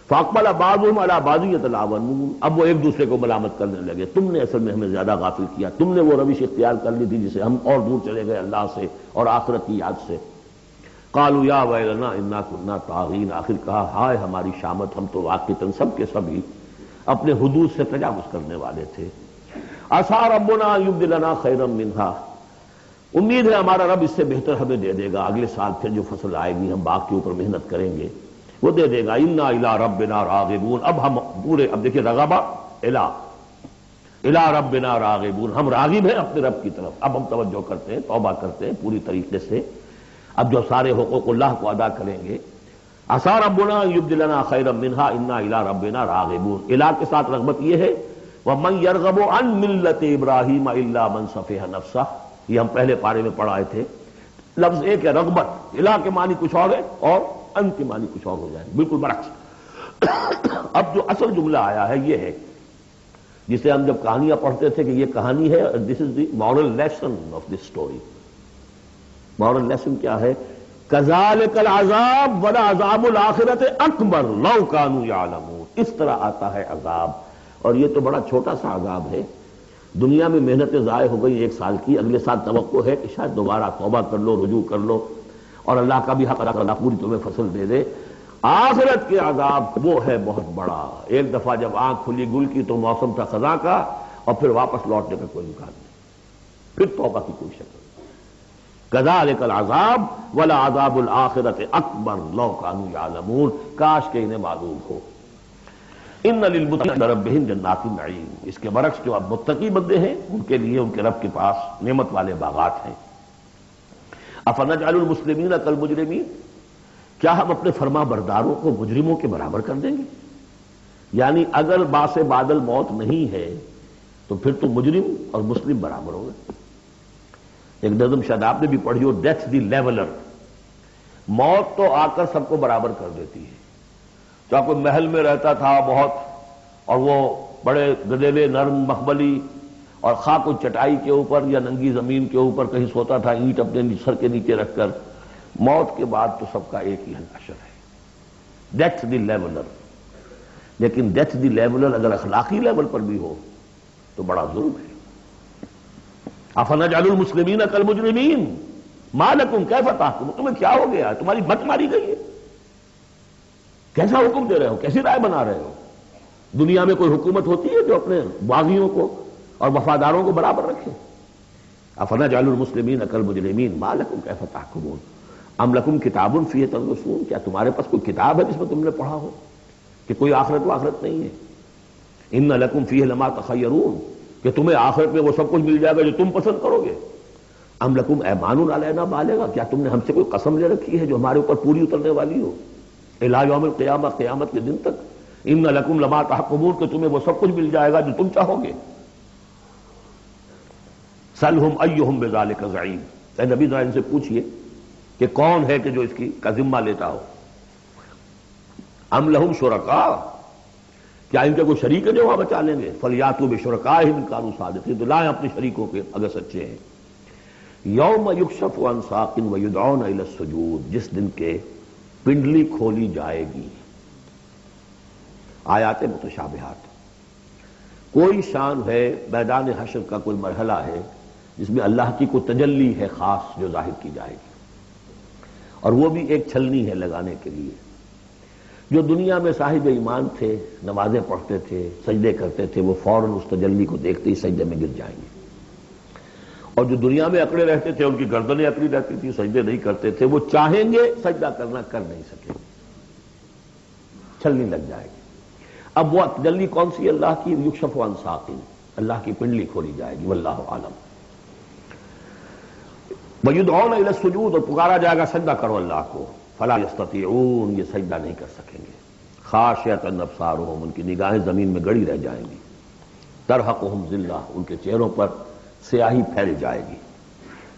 فاقبل بعضهم على بعض يتلاونون، اب وہ ایک دوسرے کو ملامت کرنے لگے، تم نے اصل میں ہمیں زیادہ غافل کیا، تم نے وہ روش اختیار کر لی تھی جسے ہم اور دور چلے گئے اللہ سے اور آخرت کی یاد سے۔ قالوا یا ویلنا انا كنا طاغین، آخر کہا ہائے ہماری شامت، ہم تو واقعتاً سب کے سبھی اپنے حدود سے تجاوز کرنے والے تھے۔ عسى ربنا ان يبدلنا خيرا منها، امید ہے ہمارا رب اس سے بہتر ہمیں دے دے گا، اگلے سال پھر جو فصل آئے گی ہم باغ کے اوپر محنت کریں گے وہ دے دے گا۔ انا الى ربنا راغبون، اب ہم پورے، اب دیکھیے رغبہ الى ربنا راغبون، ہم راغب ہیں اپنے رب کی طرف، اب ہم توجہ کرتے ہیں، توبہ کرتے ہیں پوری طریقے سے، اب جو سارے حقوق اللہ کو ادا کریں گے۔ عسى ربنا ان يبدلنا خيرا منها انا الى ربنا راغبون، الہ کے ساتھ رغبت یہ ہے ومن يرغب عن ملة ابراہیم الا من سفہ نفسہ، یہ ہم پہلے پارے میں پڑھ آئے تھے۔ لفظ ایک ہے رغبت، الہ کے معنی کچھ اور ہے اور ان کے معنی کچھ اور ہو جائے، بالکل برعکس۔ اب جو اصل جملہ آیا ہے یہ ہے جسے ہم جب کہانیاں پڑھتے تھے کہ یہ کہانی ہے، this is the moral lesson of this story. Moral lesson کیا ہے؟ کذالک العذاب ولعذاب الآخرۃ اکبر لو کانوا یعلمون، اس طرح آتا ہے عذاب، اور یہ تو بڑا چھوٹا سا عذاب ہے۔ دنیا میں محنتیں ضائع ہو گئی 1 سال کی، اگلے سال توقع ہے کہ شاید دوبارہ توبہ کر لو، رجوع کر لو اور اللہ کا بھی حق ادا کرنا، پوری تمہیں فصل دے دے۔ آخرت کے عذاب وہ ہے بہت بڑا، ایک دفعہ جب آنکھ کھلی گل کی تو موسم تھا خزاں کا، اور پھر واپس لوٹنے کا کوئی امکان نہیں، پھر توبہ کی کوئی شکل نہیں۔ کذالک العذاب ولعذاب الآخرۃ اکبر لو کانوا یعلمون، کاش کہ انہیں معلوم ہو۔ ان للمتقین عند ربہم جنات النعیم، اس کے برعکس جو اب متقی بندے ہیں ان کے لیے ان کے رب کے پاس نعمت والے باغات ہیں۔ افنجعل المسلمین کالمجرمین، کیا ہم اپنے فرما برداروں کو مجرموں کے برابر کر دیں گے؟ یعنی اگر باعث بادل موت نہیں ہے تو پھر تو مجرم اور مسلم برابر ہو گئے۔ ایک نظم شاید آپ نے بھی پڑھی ہو، ڈیتھ دی لیولر، موت تو آ کر سب کو برابر کر دیتی ہے۔ چاہے کوئی محل میں رہتا تھا بہت اور وہ بڑے گدیلے نرم مخملی اور خواہ کوئی چٹائی کے اوپر یا ننگی زمین کے اوپر کہیں سوتا تھا اینٹ اپنے سر کے نیچے رکھ کر، موت کے بعد تو سب کا ایک ہی حشر ہے، ڈیتھ دی لیولر۔ لیکن ڈیتھ دی لیولر اگر اخلاقی لیول پر بھی ہو تو بڑا ظلم ہے۔ افنجعل المسلمین کالمجرمین ما لکم کیف تحکمون، تمہیں کیا ہو گیا ہے؟ تمہاری مت ماری گئی ہے؟ کیسا حکم دے رہے ہو؟ کیسی رائے بنا رہے ہو؟ دنیا میں کوئی حکومت ہوتی ہے جو اپنے باغیوں کو اور وفاداروں کو برابر رکھے؟ افنجعل المسلمین کالمجرمین ما لکم کیف تحکمون ام لکم کتاب فیہ تدرسون، کیا تمہارے پاس کوئی کتاب ہے جس میں تم نے پڑھا ہو کہ کوئی آخرت و آخرت نہیں ہے؟ ان لکم فیہ لما تخیرون، کہ تمہیں آخرت میں وہ سب کچھ مل جائے گا جو تم پسند کرو گے۔ ام لکم ایمان علینا بالغا، کیا تم نے ہم سے کوئی قسم لے رکھی ہے جو ہمارے اوپر پوری اترنے والی ہو الی یوم القیامہ، قیامت کے دن تک؟ ان لکم لما تحکمون، کہ تمہیں وہ سب کچھ مل جائے گا جو تم چاہو گے۔ سلہم ایہم بذالک زعیم، اے نبی ذرا ان سے پوچھئے کہ کون ہے کہ جو اس کی کا ذمہ لیتا ہو۔ ام لہم شرکاء، کیا ان کے کوئی شریک ہے جو وہاں بچا لیں گے؟ فلیاتوا بشرکائہم ان کانوا صادقین، تو لائیں اپنے شریکوں کے اگر سچے ہیں۔ یوم یکشف عن ساق ویدعون الی السجود، جس دن کے پنڈلی کھولی جائے گی۔ آیات متشابہات، کوئی شان ہے، میدان حشر کا کوئی مرحلہ ہے جس میں اللہ کی کوئی تجلی ہے خاص جو ظاہر کی جائے گی، اور وہ بھی ایک چھلنی ہے لگانے کے لیے۔ جو دنیا میں صاحب ایمان تھے، نمازیں پڑھتے تھے، سجدے کرتے تھے، وہ فوراً اس تجلی کو دیکھتے ہی سجدے میں گر جائیں گے، اور جو دنیا میں اکڑے رہتے تھے ان کی گردنیں اکڑی رہتی تھی، سجدے نہیں کرتے تھے، وہ چاہیں گے سجدہ کرنا کر نہیں سکیں گے، چھلنی لگ جائے گی۔ اب وہ تجلی کون سی؟ اللہ کی یکشف عن ساق، اللہ کی پنڈلی کھولی جائے گی، واللہ عالم۔ وَيُدْعَوْنَ إِلَى السُّجُودِ، اور پکارا جائے گا سجدہ کرو اللہ کو، فَلَا يَسْتَطِيعُونَ، یہ سجدہ نہیں کر سکیں گے۔ خاشعۃ ابصارہم، ان کی نگاہیں زمین میں گڑی رہ جائیں گی۔ ترہقہم ذلہ، ان کے چہروں پر سیاہی پھیل جائے گی۔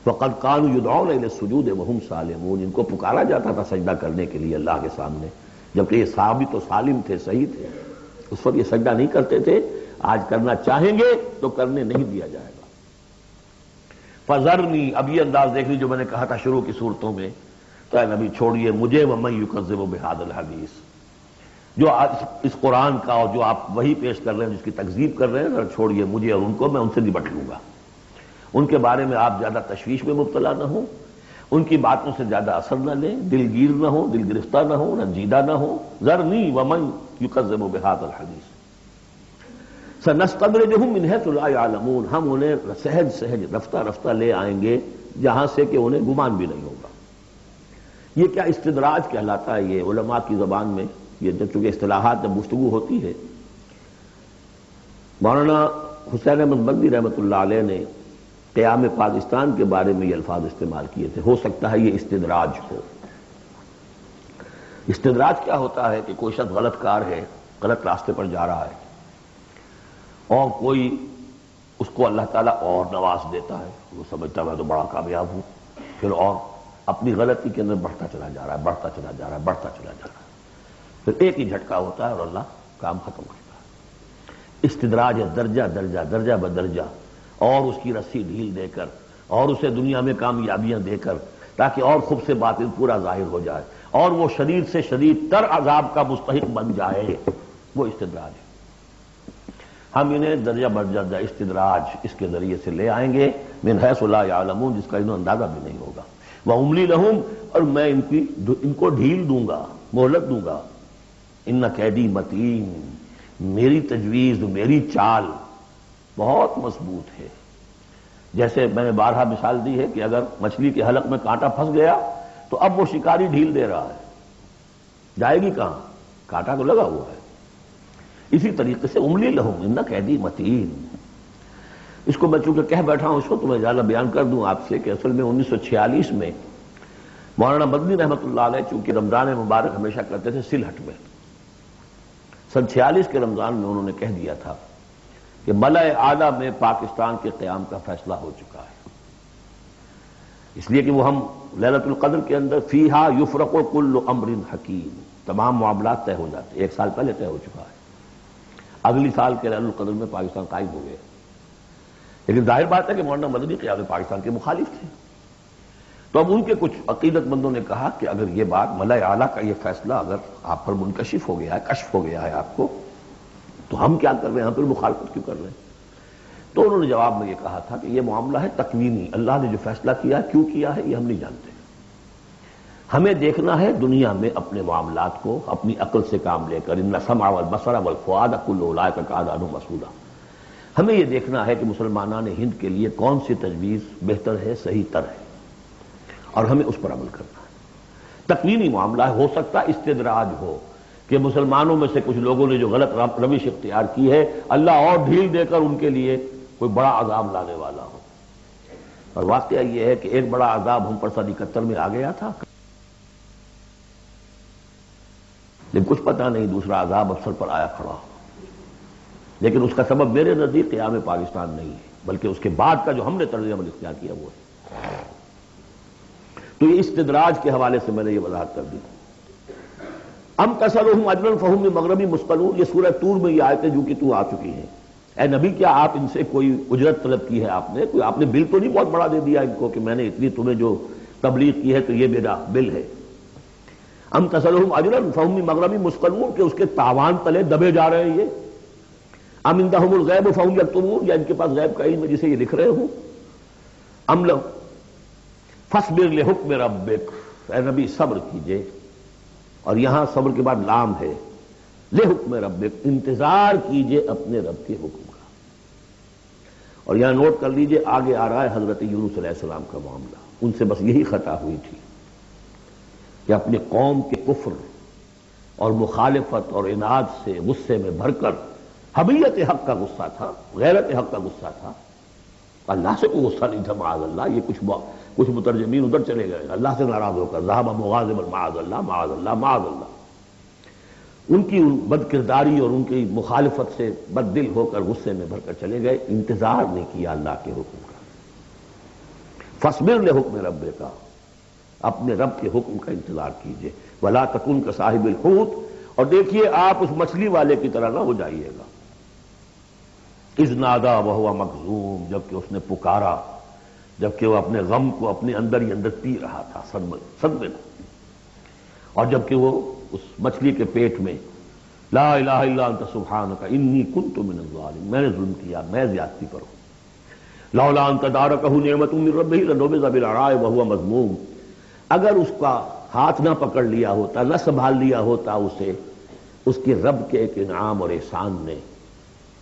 وَقَدْ كَانُوا يُدْعَوْنَ إِلَى السُّجُودِ وَهُمْ سَالِمُونَ، ان کو پکارا جاتا تھا سجدہ کرنے کے لیے اللہ کے سامنے، جبکہ یہ ثابت و سالم تھے، صحیح تھے، اس وقت یہ سجدہ نہیں کرتے تھے۔ آج کرنا چاہیں گے تو کرنے نہیں دیا جائے گا۔ فَذَرْنِي، اب یہ انداز دیکھ لی جو میں نے کہا تھا شروع کی صورتوں میں، تو اے نبی چھوڑیے مجھے، وَمَن يُكَذِّبُ بِهَذَا الْحَدِيثِ، جو اس قرآن کا اور جو آپ وہی پیش کر رہے ہیں جس کی تکذیب کر رہے ہیں، ذرا چھوڑیے مجھے اور ان کو، میں ان سے نپٹ لوں گا۔ ان کے بارے میں آپ زیادہ تشویش میں مبتلا نہ ہوں، ان کی باتوں سے زیادہ اثر نہ لیں، دلگیر نہ ہو، دل گرفتہ نہ ہو، رنجیدہ نہ ہو۔ ذرنی ومن یکذب بہذا الحدیث سنستدرجہم من حیث لا یعلمون، ہم انہیں سہج سہج رفتہ رفتہ لے آئیں گے جہاں سے کہ انہیں گمان بھی نہیں ہوگا۔ یہ کیا استدراج کہلاتا ہے؟ یہ علماء کی زبان میں یہ جب چونکہ اصطلاحات جب گفتگو ہوتی ہے، مولانا حسین احمد مدنی رحمۃ اللہ علیہ نے قیام پاکستان کے بارے میں یہ الفاظ استعمال کیے تھے، ہو سکتا ہے یہ استدراج ہو۔ استدراج کیا ہوتا ہے کہ کوئی شخص غلط کار ہے، غلط راستے پر جا رہا ہے، اور کوئی اس کو اللہ تعالیٰ اور نواز دیتا ہے، وہ سمجھتا ہے میں تو بڑا کامیاب ہوں، پھر اور اپنی غلطی کے اندر بڑھتا چلا جا رہا ہے، بڑھتا چلا جا رہا ہے، بڑھتا چلا جا رہا ہے، پھر ایک ہی جھٹکا ہوتا ہے اور اللہ کام ختم کرتا ہے۔ استدراج ہے درجہ درجہ، درجہ بدرجہ، اور اس کی رسی ڈھیل دے کر، اور اسے دنیا میں کامیابیاں دے کر، تاکہ اور خوب سے باطن پورا ظاہر ہو جائے اور وہ شدید سے شدید تر عذاب کا مستحق بن جائے، وہ استدراج ہے۔ ہم انہیں درجہ بدرجہ استدراج اس کے ذریعے سے لے آئیں گے، من حیث لا یعلمون، جس کا انہیں اندازہ بھی نہیں ہوگا۔ وَأُمْلِي لَهُمْ، اور میں ان کو ڈھیل دوں گا، مہلت دوں گا۔ ان کیدی متین، میری تجویز، میری چال بہت مضبوط ہے۔ جیسے میں نے بارہا مثال دی ہے کہ اگر مچھلی کے حلق میں کانٹا پھنس گیا تو اب وہ شکاری ڈھیل دے رہا ہے، جائے گی کہاں؟ کانٹا تو لگا ہوا ہے۔ اسی طریقے سے املی لہم ان کیدی متین، اس کو میں چونکہ کہہ بیٹھا ہوں، اس کو تو میں زیادہ بیان کر دوں آپ سے کہ اصل میں 1946 میں مولانا مدنی رحمۃ اللہ علیہ چونکہ رمضان مبارک ہمیشہ کرتے تھے سلہٹ میں، سن 46 کے رمضان میں انہوں نے کہہ دیا تھا کہ ملأ اعلیٰ میں پاکستان کے قیام کا فیصلہ ہو چکا ہے، اس لیے کہ وہ ہم لیلۃ القدر کے اندر فیہا یفرق کل امر حکیم، تمام معاملات طے ہو جاتے، ایک سال پہلے طے ہو چکا ہے، اگلی سال کے لیلۃ القدر میں پاکستان قائم ہو گیا۔ لیکن ظاہر بات ہے کہ مولانا مدنی قیام پاکستان کے مخالف تھے، تو اب ان کے کچھ عقیدت مندوں نے کہا کہ اگر یہ بات ملأ اعلیٰ کا یہ فیصلہ اگر آپ پر منکشف ہو گیا ہے، کشف ہو گیا ہے آپ کو، تو ہم کیا کر رہے ہیں، ہم پھر مخالفت کیوں کر رہے ہیں؟ تو انہوں نے جواب میں یہ کہا تھا کہ یہ معاملہ ہے تکوینی، اللہ نے جو فیصلہ کیا ہے کیوں کیا ہے یہ ہم نہیں جانتے، ہمیں دیکھنا ہے دنیا میں اپنے معاملات کو اپنی عقل سے کام لے کر، ان السمع والبصر والفؤاد کل اولئک کان عنہ مسئولا، ہمیں یہ دیکھنا ہے کہ مسلمانان ہند کے لیے کون سی تجویز بہتر ہے، صحیح تر ہے، اور ہمیں اس پر عمل کرنا ہے۔ تکوینی معاملہ ہے، ہو سکتا ہے استدراج ہو کہ مسلمانوں میں سے کچھ لوگوں نے جو غلط روش اختیار کی ہے اللہ اور ڈھیل دے کر ان کے لیے کوئی بڑا عذاب لانے والا ہو، اور واقعہ یہ ہے کہ ایک بڑا عذاب ہم پر سن 71 میں آ گیا تھا، لیکن کچھ پتہ نہیں دوسرا عذاب افسر پر آیا کھڑا ہو، لیکن اس کا سبب میرے نزدیک قیام پاکستان نہیں ہے، بلکہ اس کے بعد کا جو ہم نے طرز عمل اختیار کیا وہ ہے۔ تو یہ استدراج کے حوالے سے میں نے یہ وضاحت کر دی۔ ام تسألهم اجرا فهم من مغرب مثقلون، یہ سورہ طور میں یہ آیتیں جو کہ تو آ چکی ہیں، اے نبی کیا آپ ان سے کوئی اجرت طلب کی ہے؟ آپ نے بل تو نہیں بہت بڑا دے دیا ان کو کہ میں نے اتنی تمہیں جو تبلیغ کی ہے تو یہ میرا بل ہے؟ ام تسألهم اجرا فهم من مغرب مثقلون، کہ اس کے تاوان تلے دبے جا رہے ہیں یہ۔ ام عندهم الغیب فهم یکتمون، یا ان کے پاس غیب کا علم ہے جسے یہ لکھ رہے ہوں۔ ام لو فاصبر لحکم ربک، اے نبی صبر کیجئے، اور یہاں صبر کے بعد لام ہے، لحکم ربک، انتظار کیجئے اپنے رب کے حکم کا۔ اور یہاں نوٹ کر لیجئے آگے آ رہا ہے حضرت یونس علیہ السلام کا معاملہ، ان سے بس یہی خطا ہوئی تھی کہ اپنی قوم کے کفر اور مخالفت اور عناد سے غصے میں بھر کر، حمیت حق کا غصہ تھا، غیرت حق کا غصہ تھا، اللہ سے کوئی غصہ نہیں تھا معاذ اللہ۔ یہ کچھ مترجمین ادھر چلے گئے اللہ سے ناراض ہو کر، ذهب مغاضبا معاذ اللہ معاذ اللہ معاذ اللہ، ان کی بد کرداری اور ان کی مخالفت سے بد دل ہو کر غصے میں بھر کر چلے گئے، انتظار نہیں کیا اللہ کے حکم کا۔ فاصبر لحکم ربک، اپنے رب کے حکم کا انتظار کیجئے، ولا تکن کصاحب الحوت، اور دیکھیے آپ اس مچھلی والے کی طرح نہ ہو جائیے گا، اذ نادا وہو مکظوم، جبکہ اس نے پکارا، جبکہ وہ اپنے غم کو اپنے اندر ہی اندر پی رہا تھا، صدمے کو، اور جبکہ وہ اس مچھلی کے پیٹ میں لا الہ الا انت سبحانک انی کنت من الظالمین، میں نے ظلم کیا، میں زیادتی پر ہوں، لولا ان تدارکہ نعمت من ربہ لنبذ بالعراء وہو مذموم، اگر اس کا ہاتھ نہ پکڑ لیا ہوتا، نہ سنبھال لیا ہوتا اسے اس کے رب کے ایک انعام اور احسان نے،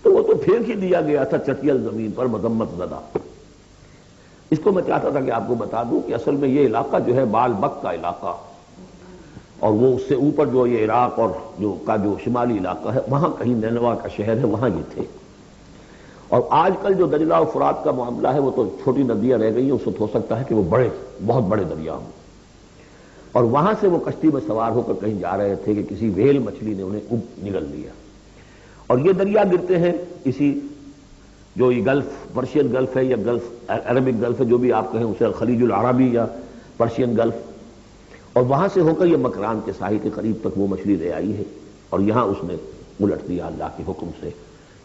تو وہ تو پھینک ہی دیا گیا تھا چٹیل زمین پر مذمت زدہ۔ اس کو میں چاہتا تھا کہ آپ کو بتا دوں کہ اصل میں یہ علاقہ جو ہے بال بک کا علاقہ، اور وہ اس سے اوپر جو یہ عراق اور جو شمالی علاقہ ہے وہاں کہیں نینوا کا شہر ہے، وہاں یہ تھے۔ اور آج کل جو دجلہ اور فرات کا معاملہ ہے وہ تو چھوٹی ندیاں رہ گئی ہیں، اس وقت ہو سکتا ہے کہ وہ بہت بڑے دریا ہوں۔ اور وہاں سے وہ کشتی میں سوار ہو کر کہیں جا رہے تھے کہ کسی ویل مچھلی نے انہیں نگل لیا، اور یہ دریا گرتے ہیں اسی جو یہ گلف، پرشین گلف ہے یا گلف عربک گلف ہے، جو بھی آپ کہیں اسے خلیج العربی یا پرشین گلف، اور وہاں سے ہو کر یہ مکران کے ساحل کے قریب تک وہ مچھلی لے آئی ہے، اور یہاں اس نے الٹ دیا اللہ کے حکم سے۔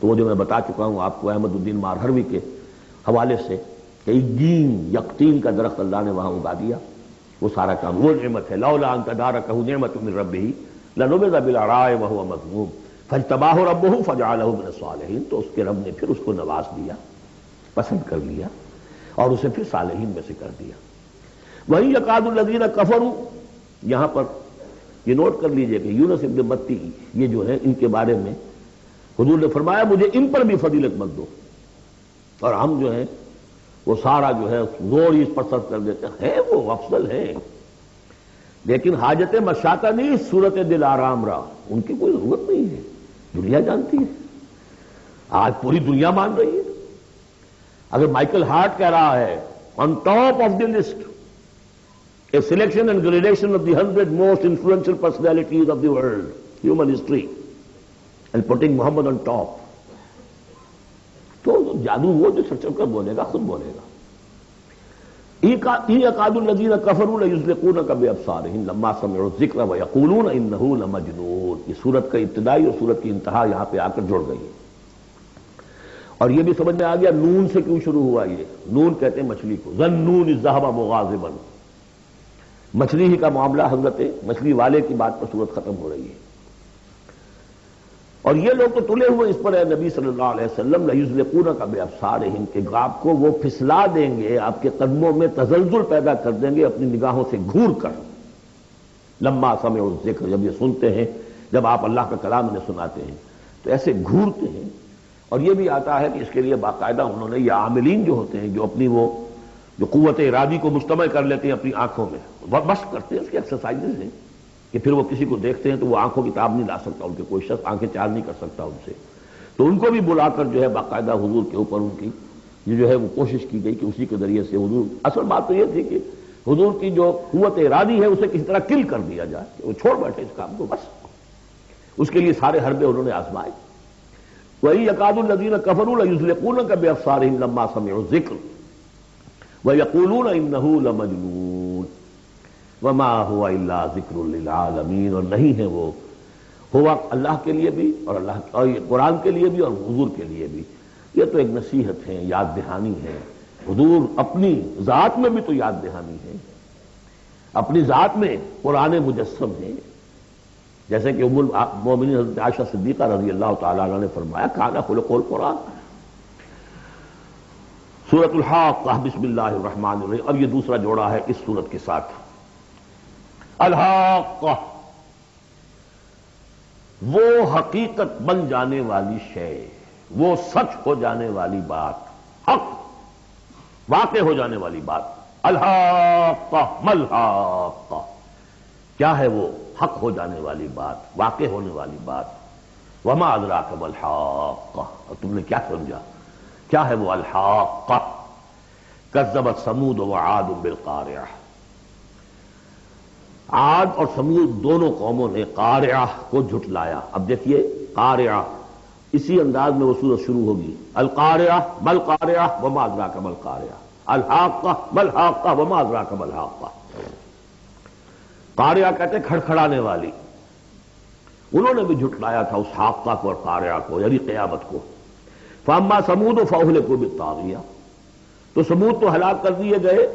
تو وہ جو میں بتا چکا ہوں آپ کو احمد الدین مارہروی کے حوالے سے کہ یقطین کا درخت اللہ نے وہاں اگا دیا، وہ سارا کام وہ نعمت ہے۔ لولا ان تدارکہ نعمت من ربہ لنبذ بالعراء وهو مذموم فاجتباہ ربہ فجعلہ من الصالحین، تو اس کے رب نے پھر اس کو نواز دیا، پسند کر لیا، اور اسے پھر صالحین میں سے کر دیا۔ وہی یکاد الذین کفروا، یہاں پر یہ نوٹ کر لیجئے کہ یونس ابن متی یہ جو ہے ان کے بارے میں حضور نے فرمایا مجھے ان پر بھی فضیلت مت دو، اور ہم جو ہیں وہ سارا جو ہے زور اس پر صرف کر دیتے ہیں، وہ افضل ہیں لیکن حاجت مشاطہ نہیں، صورت دل آرام را، ان کی کوئی ضرورت نہیں ہے، دنیا جانتی ہے، آج پوری دنیا مان رہی ہے۔ اگر مائیکل ہارٹ کہہ رہا ہے on top of the list a selection and gradation of the 100 most influential personalities of the world, human history, and putting Muhammad on top، تو جادو وہ جو سچ کر بولے گا خود بولے گا۔ یکاد الذین کفروا لیزلقونک بابصارہم لما سمعوا الذکر ویقولون انہ لمجنون، یہ سورت کا ابتدائی اور سورت کی انتہا یہاں پہ آ کر جڑ گئی ہے۔ اور یہ بھی سمجھ میں آ گیا نون سے کیوں شروع ہوا، یہ نون کہتے ہیں مچھلی کو، ظنون اذ ذہب مغاضبا، مچھلی ہی کا معاملہ، حضرت مچھلی والے کی بات پر سورت ختم ہو رہی ہے۔ اور یہ لوگ تو تلے ہوئے اس پر ہے نبی صلی اللہ علیہ وسلم لیزلقونک بابصارہم، کہ آپ کو وہ پھسلا دیں گے، آپ کے قدموں میں تزلزل پیدا کر دیں گے اپنی نگاہوں سے گھور کر، لما سمعوا الذکر، جب یہ سنتے ہیں، جب آپ اللہ کا کلام انہیں سناتے ہیں تو ایسے گھورتے ہیں۔ اور یہ بھی آتا ہے کہ اس کے لیے باقاعدہ انہوں نے یہ عاملین جو ہوتے ہیں جو اپنی وہ جو قوت ارادی کو مجتمع کر لیتے ہیں اپنی آنکھوں میں، مشق کرتے ہیں، اس کی ایکسرسائزز ہیں کہ پھر وہ کسی کو دیکھتے ہیں تو وہ آنکھوں کی تاب نہیں لا سکتا، ان کے کوئی شخص آنکھیں چار نہیں کر سکتا ان سے، تو ان کو بھی بلا کر جو ہے باقاعدہ حضور کے اوپر ان کی یہ جو ہے وہ کوشش کی گئی کہ اسی کے ذریعے سے حضور، اصل بات تو یہ تھی کہ حضور کی جو قوت ارادی ہے اسے کسی طرح کل کر دیا جائے کہ وہ چھوڑ بیٹھے اس کام کو، بس اس کے لیے سارے حربے انہوں نے آزمائے۔ وہی یکاد الذین کفروا لیزلقونک بابصارہم لما سمعوا الذکر ویقولون انہ لمجنون وما هو الا ذکر للعالمین، اور نہیں ہے وہ، ہوا اللہ کے لیے بھی اور قرآن کے لیے بھی اور حضور کے لیے بھی، یہ تو ایک نصیحت ہے، یاد دہانی ہے۔ حضور اپنی ذات میں بھی تو یاد دہانی ہے، اپنی ذات میں قرآن مجسم ہے، جیسے کہ ام المؤمنین حضرت عائشہ صدیقہ رضی اللہ تعالیٰ عنہ نے فرمایا کان خلق القرآن۔ سورۃ الحاقہ، بسم اللہ الرحمن الرحیم، اب یہ دوسرا جوڑا ہے اس سورت کے ساتھ۔ الحاقہ، وہ حقیقت بن جانے والی شے، وہ سچ ہو جانے والی بات، حق واقع ہو جانے والی بات۔ الحاقہ ملحاقہ، کیا ہے وہ حق ہو جانے والی بات، واقع ہونے والی بات۔ وما ادراک ملحاقہ، اور تم نے کیا سمجھا کیا ہے وہ الحاقہ؟ کذبت ثمود وعاد بالقارعہ، عاد اور سمود دونوں قوموں نے قارعہ کو جھٹلایا۔ اب دیکھیے قارعہ، اسی انداز میں وہ سورت شروع ہوگی، القارعہ ملقارعہ وما ادراک ملقارعہ، الحاقہ ملحاقہ وما ادراک ملحاقہ۔ قارعہ کہتے ہیں کھڑکھڑانے والی، انہوں نے بھی جھٹلایا تھا اس حاقہ کو اور قارعہ کو، یعنی قیامت کو۔ فاما ثمود فاہلکوا بالطاغیہ، تو سمود تو ہلاک کر دیے گئے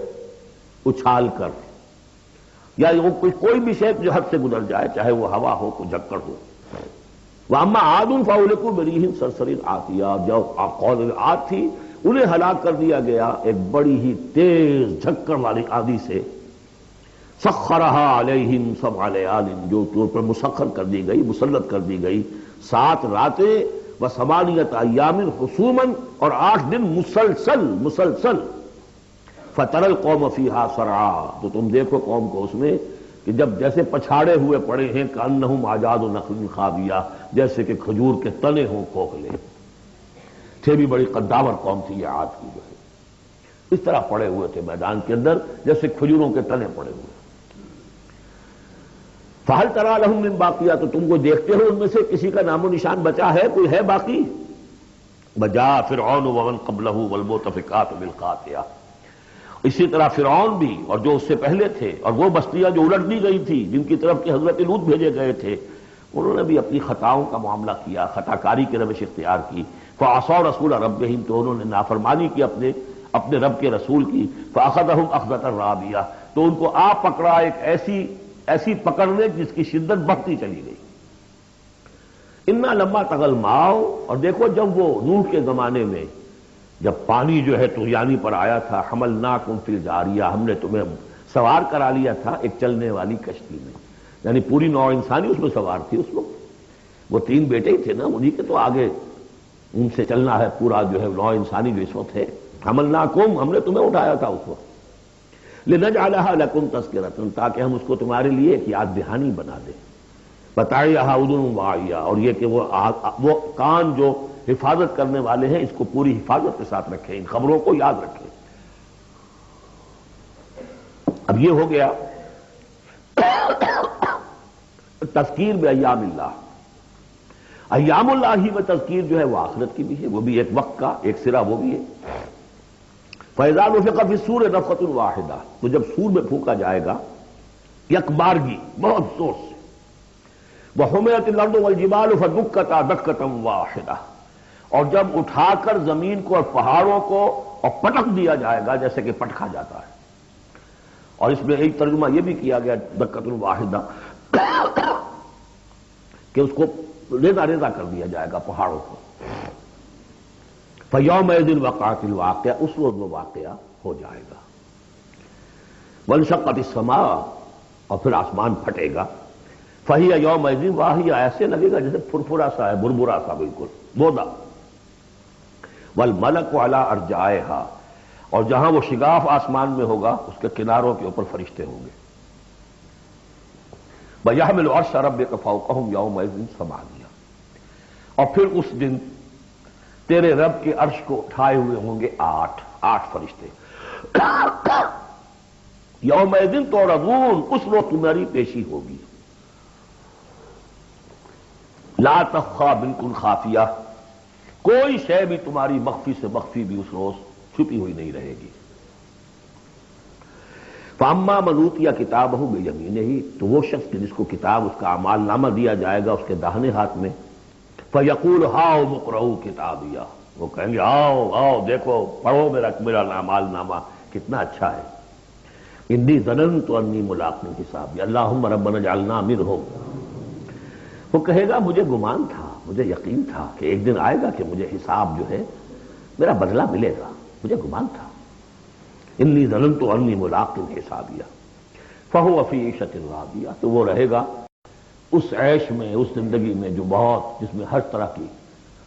اچھال کر، یا کوئی بھی شے جو حد سے گزر جائے، چاہے وہ ہوا ہو کوئی جھکڑ ہو۔ واما عاد فاہلکوا بریح صرصر عاتیہ، جو قوم عاد تھی انہیں ہلاک کر دیا گیا ایک بڑی ہی تیز جھکڑ والی آندھی سے، سخرہا علیہم سبع لیال، جو طور پر مسخر کر دی گئی، مسلط کر دی گئی 7 راتیں وثمانیۃ ایام حسوما، اور 8 دن مسلسل۔ فترى القوم فیہا صرعا، تو تم دیکھو قوم کو اس میں کہ جب جیسے پچھاڑے ہوئے پڑے ہیں، کأنہم اعجاز نخل خاویہ، جیسے کہ کھجور کے تنے ہوں کھوکھلے، تھے بھی بڑی قداور قوم تھی یہ عاد کی، جو ہے اس طرح پڑے ہوئے تھے میدان کے اندر جیسے کھجوروں کے تنے پڑے ہوئے۔ فہل تری لہم من باقیہ، تو تم کو دیکھتے ہو ان میں سے کسی کا نام و نشان بچا ہے، کوئی ہے باقی؟ وجاء فرعون ومن قبلہ والمؤتفقات بالخاطئہ، اسی طرح فرعون بھی اور جو اس سے پہلے تھے، اور وہ بستیاں جو الٹ دی گئی تھی جن کی طرف کہ حضرت لوط بھیجے گئے تھے، انہوں نے بھی اپنی خطاؤں کا معاملہ کیا، خطا کاری کی روش اختیار کی۔ فعصوا رسول ربہم، تو انہوں نے نافرمانی کی اپنے رب کے رسول کی۔ فاخذہم اخذۃ رابیہ، تو ان کو آ پکڑا ایک ایسی پکڑنے جس کی شدت بڑھتی چلی گئی۔ انا لما طغى الماء، اور دیکھو جب وہ نوح کے زمانے میں جب پانی جو ہے طغیانی پر آیا تھا، حملناکم فی الجاریہ، ہم نے تمہیں سوار کرا لیا تھا ایک چلنے والی کشتی میں، یعنی پوری نوع انسانی اس میں سوار تھی اس وقت، وہ 3 بیٹے ہی تھے نا، انہی کے تو آگے ان سے چلنا ہے پورا جو ہے نوع انسانی جو اس وقت ہے۔ حملناکم، ہم نے تمہیں اٹھایا تھا اس وقت، لنجعلھا لکم تذکرۃ، تاکہ ہم اس کو تمہارے لیے ایک یاد دہانی بنا دیں۔ بتائیھا اذن واعیہ، اور یہ کہ وہ کان جو حفاظت کرنے والے ہیں اس کو پوری حفاظت کے ساتھ رکھیں، ان خبروں کو یاد رکھیں۔ اب یہ ہو گیا تذکیر بایام اللہ۔ ایام اللہ ہی میں تذکیر جو ہے وہ آخرت کی بھی ہے، وہ بھی ایک وقت کا ایک سرا وہ بھی ہے۔ فَإِذَا نُفِخَ فِي الصُّورِ نَفْخَةٌ وَاحِدَةٌ، تو جب سور میں پھونکا جائے گا یک بارگی بہت زور سے، وَحُمِلَتِ الْأَرْضُ وَالْجِبَالُ فَدُكَّتَا دَكَّةً وَاحِدَةً، اور جب اٹھا کر زمین کو اور پہاڑوں کو اور پٹک دیا جائے گا جیسے کہ پٹکا جاتا ہے۔ اور اس میں ایک ترجمہ یہ بھی کیا گیا دکۃ واحدہ کہ اس کو ریزہ ریزہ کر دیا جائے گا پہاڑوں کو۔ فَيَوْمَئِذٍ وَقَعَتِ الْوَاقِعَةُ، اس روز وہ واقعہ ہو جائے گا۔ وَانشَقَّتِ السَّمَاءُ، اور پھر آسمان پھٹے گا۔ فَهِيَ يَوْمَئِذٍ وَاهِيَةٌ، ایسے لگے گا جیسے پھرپھرا سا ہے، بربرا سا بالکل بودا۔ وَالْمَلَكُ عَلَىٰ أَرْجَائِهَا، اور جہاں وہ شگاف آسمان میں ہوگا اس کے کناروں کے اوپر فرشتے ہوں گے۔ وَيَحْمِلُ عَرْشَ رَبِّكَ فَوْقَهُمْ يَوْمَئِذٍ ثَمَانِيَةٌ، اور پھر اس دن تیرے رب کے عرش کو اٹھائے ہوئے ہوں گے 8 فرشتے۔ یومئذ تعرضون، اس وقت تمہاری پیشی ہوگی۔ لا تخفی منکم خافیہ، کوئی شے بھی تمہاری مخفی سے مخفی بھی اس روز چھپی ہوئی نہیں رہے گی۔ فاما من اوتی کتابہ بیمینہ، تو وہ شخص جس کو کتاب اس کا اعمال نامہ دیا جائے گا اس کے داہنے ہاتھ میں، فیقول ہاؤم اقرؤوا کتابیہ، وہ کہیں گے آؤ دیکھو پڑھو میرا اعمال نامہ کتنا اچھا ہے۔ انی ظننت انی ملاق حسابی اللہم ربنا اجعلنا منہم، وہ کہے گا مجھے گمان تھا، مجھے یقین تھا کہ ایک دن آئے گا کہ مجھے حساب جو ہے میرا بدلہ ملے گا، مجھے گمان تھا۔ انی ظننت انی ملاق حسابیہ فہو فی عیشۃ راضیہ، تو وہ رہے گا اس عیش میں، اس زندگی میں جو بہت، جس میں ہر طرح کی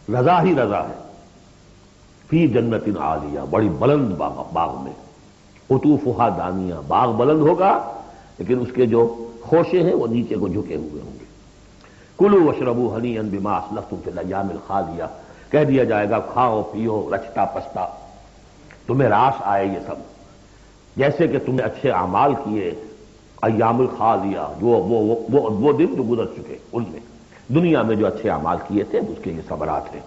رضا ہی رضا ہے۔ فی جنت عالیہ، بڑی بلند باغ میں، قطوفہا دانیہ، باغ بلند ہوگا لیکن اس کے جو خوشے ہیں وہ نیچے کو جھکے ہوئے ہوں گے۔ کلوا واشربوا ہنیئا بما اسلفتم فی الایام الخالیہ، کہہ دیا جائے گا کھاؤ پیو رچتا پچتا، تمہیں راس آئے یہ سب، جیسے کہ تم نے اچھے اعمال کیے ایام الخالیہ، وہ دن جو گزر چکے ان میں دنیا میں جو اچھے اعمال کیے تھے اس کے یہ ثمرات ہیں۔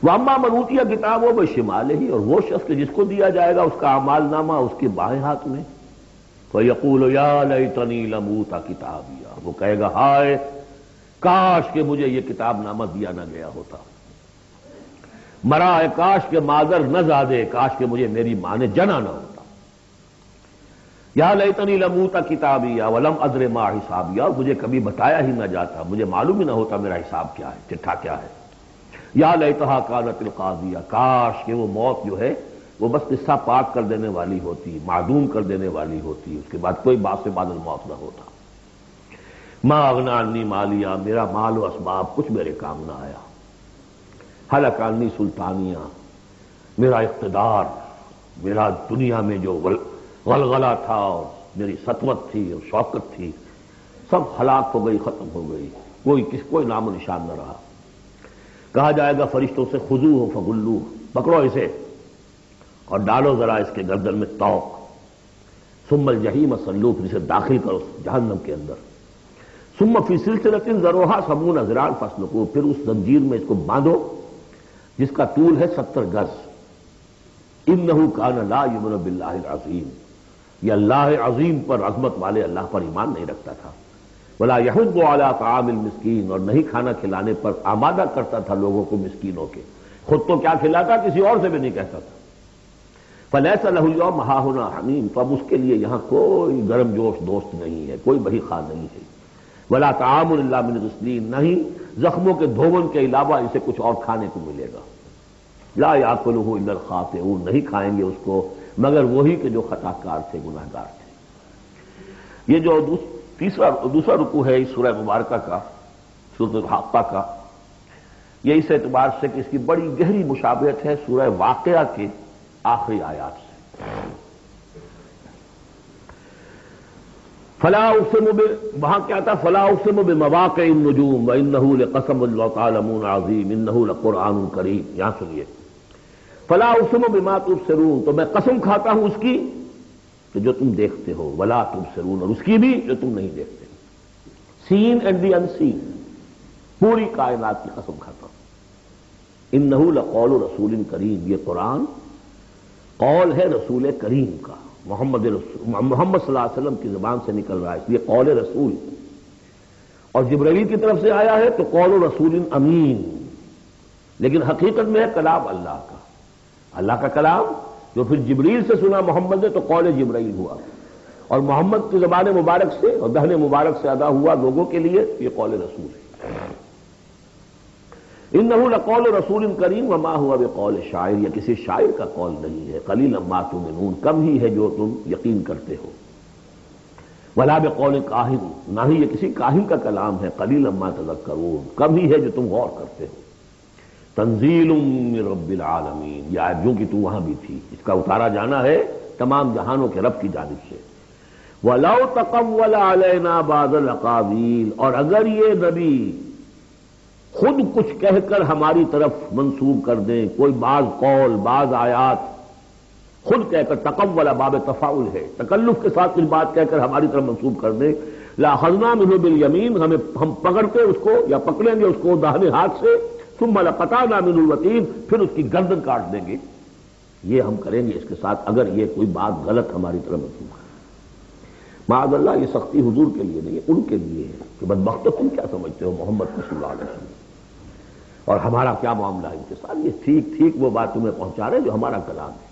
واما من اوتی کتابہ بشمالہ، اور وہ شخص جس کو دیا جائے گا اس کا اعمال نامہ اس کے بائیں ہاتھ میں، فیقول یا لیتنی لم اوت کتابیہ، وہ کہے گا ہائے کاش کہ مجھے یہ کتاب نامہ دیا نہ گیا ہوتا، مرا ہے کاش کہ مادر نہ زادے، کاش کہ مجھے میری ماں نے جنا نہ ہوتا۔ یا لیتنی لم اوت کتابیہ ولم ادر ما حسابیہ، مجھے کبھی بتایا ہی نہ جاتا، مجھے معلوم ہی نہ ہوتا میرا حساب کیا ہے، چٹھا کیا ہے۔ یا لیتہا کانت القاضیہ، کاش کہ وہ موت جو ہے وہ بس قصہ پاک کر دینے والی ہوتی، معدوم کر دینے والی ہوتی، اس کے بعد کوئی بات سے بعد الموت نہ ہوتا۔ ما اغنی عنی مالیہ، میرا مال و اسباب کچھ میرے کام نہ آیا۔ ہلک عنی سلطانیہ، میرا اقتدار، میرا دنیا میں جو غلغلہ تھا اور میری سطوت تھی اور شوکت تھی سب ہلاک ہو گئی، ختم ہو گئی، کوئی نام و نشان نہ رہا۔ کہا جائے گا فرشتوں سے خذوہ فغلوہ، پکڑو اسے اور ڈالو ذرا اس کے گردن میں طوق، ثم الجحیم صلوہ، پھر اسے داخل کرو جہنم کے اندر، ثم فی سلسلۃ ذرعها 70 ذراعا فاسلکوہ، پھر اس زنجیر میں اس کو باندھو جس کا طول ہے 70 گز. انہ کان لا یؤمن باللہ العظیم، یہ اللہ عظیم پر، عظمت والے اللہ پر ایمان نہیں رکھتا تھا. ولا یحض علی طعام المسکین، اور نہیں کھانا کھلانے پر آمادہ کرتا تھا لوگوں کو مسکینوں کے، خود تو کیا کھلاتا کسی اور سے بھی نہیں کہتا تھا. فلیس لہ اليوم ہاہنا حمیم، تو اب اس کے لیے یہاں کوئی گرم جوش دوست نہیں ہے، کوئی بہی خواہ نہیں ہے. ولا طعام الا من غسلین، نہیں زخموں کے دھون کے علاوہ اسے کچھ اور کھانے کو ملے گا. لا یاکلہ الا الخاطئون، نہیں کھائیں گے اس کو مگر وہی کہ جو خطا کار تھے، گناہ گار تھے. یہ جو دوسرا رکوع ہے اس سورہ مبارکہ کا، سورۃ الحاقہ کا، یہ اس اعتبار سے کہ اس کی بڑی گہری مشابہت ہے سورہ واقعہ کے آخری آیات سے. فلا اقسم وہاں کیا تھا؟ فلا اقسم بمواقع النجوم وانہ لقسم لو تعلمون عظیم انہ لقرآن کریم. یہاں سنیے، فلا اقسم بما تبصرون، تو میں قسم کھاتا ہوں اس کی کہ جو تم دیکھتے ہو، ولا تبصرون، اور اس کی بھی جو تم نہیں دیکھتے. سین اینڈ دی انسین، پوری کائنات کی قسم کھاتا ہوں. انہ لقول رسول کریم، یہ قرآن قول ہے رسول کریم کا، محمد صلی اللہ علیہ وسلم کی زبان سے نکل رہا ہے، اس لیے قول رسول. اور جبرائیل کی طرف سے آیا ہے تو قول رسول امین، لیکن حقیقت میں ہے کلام اللہ کا، اللہ کا کلام جو پھر جبریل سے سنا محمد نے تو قول جبرائیل ہوا، اور محمد کی زبان مبارک سے اور دہن مبارک سے ادا ہوا لوگوں کے لیے، یہ قول رسول ہے. انہ لقول رسول کریم وما هو بقول شاعر، یہ کسی شاعر کا قول نہیں ہے. قلیلا ما تؤمنون، کم ہی ہے جو تم یقین کرتے ہو. ولا بقول کاہن، نہ ہی یہ کسی کاہن کا کلام ہے. قلیلا ما تذکرون، کم ہی ہے جو تم غور کرتے ہو. تنزیل من رب العالمین، یہ آیت جو کہ تو وہاں بھی تھی، اس کا اتارا جانا ہے تمام جہانوں کے رب کی جانب سے. وَلَوْ تَقَوَّلَ عَلَيْنَا بَعْضَ الْأَقَاوِيلِ، اور اگر یہ نبی خود کچھ کہہ کر ہماری طرف منسوب کر دیں، کوئی بعض قول بعض آیات خود کہہ کر، تقول باب تفاعل ہے، تکلف کے ساتھ کچھ بات کہہ کر ہماری طرف منسوب کر دیں، لَأَخَذْنَا مِنْهُ بِالْيَمِينِ، ہم پکڑ کے اس کو یا پکڑیں گے اس کو داہنے ہاتھ سے، ثُمَّ لَقَطَعْنَا مِنْهُ الْوَتِينَ، پھر اس کی گردن کاٹ دیں گے. یہ ہم کریں گے اس کے ساتھ اگر یہ کوئی بات غلط ہماری طرف منسوب ہے. معاذ اللہ، یہ سختی حضور کے لیے نہیں ہے، ان کے لیے ہے کہ بدبخت تم کیا سمجھتے ہو محمد صلی اللہ علیہ وسلم، اور ہمارا کیا معاملہ ہے ان کے ساتھ. یہ ٹھیک وہ بات تمہیں پہنچا رہے جو ہمارا کلام ہے.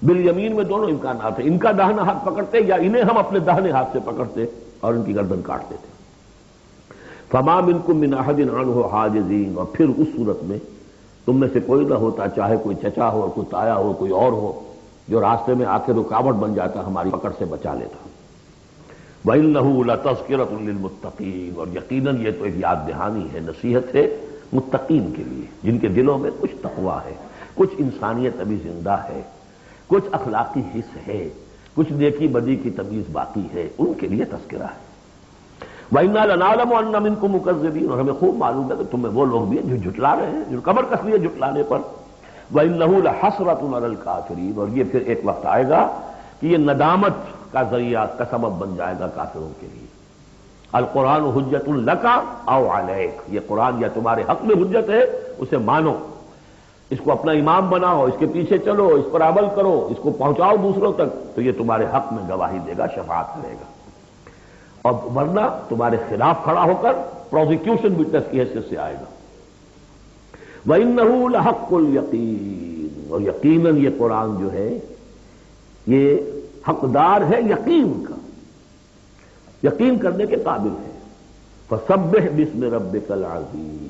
بالیمین میں دونوں امکانات ہیں، ان کا داہنا ہاتھ پکڑتے یا انہیں ہم اپنے داہنے ہاتھ سے پکڑتے اور ان کی گردن کاٹتے تھے. فما منکم من احد عنہ حاجزین، اور پھر اس صورت میں تم میں سے کوئی نہ ہوتا، چاہے کوئی چچا ہو، کوئی تایا ہو، کوئی اور ہو، جو راستے میں آ کے رکاوٹ بن جاتا، ہماری پکڑ سے بچا لیتا. وَإِنَّهُ لَتَذْكِرَةٌ لِّلْمُتَّقِينَ، اور یقیناً یہ تو ایک یاد دہانی ہے، نصیحت ہے متقین کے لیے، جن کے دلوں میں کچھ تقویٰ ہے، کچھ انسانیت ابھی زندہ ہے، کچھ اخلاقی حس ہے، کچھ نیکی بدی کی تمیز باقی ہے، ان کے لیے تذکرہ ہے. وَإِنَّا لَنَعْلَمُ أَنَّ مِنكُم مُكَذِّبِينَ، اور ہمیں خوب معلوم ہے کہ تم میں وہ لوگ بھی ہیں جو جھٹلا رہے ہیں، جو کمر کس لیے جھٹلانے پر. وَإِنَّهُ لَحَسْرَةٌ عَلَى الْكَافِرِينَ، اور یہ پھر ایک وقت آئے گا کہ یہ ندامت کا ذریعہ کا سبب بن جائے گا کافروں کے لیے. القرآن حجت لک او علیک، یہ قرآن یا تمہارے حق میں حجت ہے، اسے مانو، اس کو اپنا امام بناؤ، اس کے پیچھے چلو، اس پر عمل کرو، اس کو پہنچاؤ دوسروں تک، تو یہ تمہارے حق میں گواہی دے گا، شفاعت کرے گا. اور ورنہ تمہارے خلاف کھڑا ہو کر پروزیکیوشن وٹنس کی حیثیت سے آئے گا. وَإِنَّهُ لَحَقُّ الْيَقِينِ، اور یقیناً یہ قرآن جو ہے یہ حقدار ہے یقین کا، یقین کرنے کے قابل ہے. فَسَبِّحْ بِاسْمِ رَبِّكَ الْعَظِيمِ،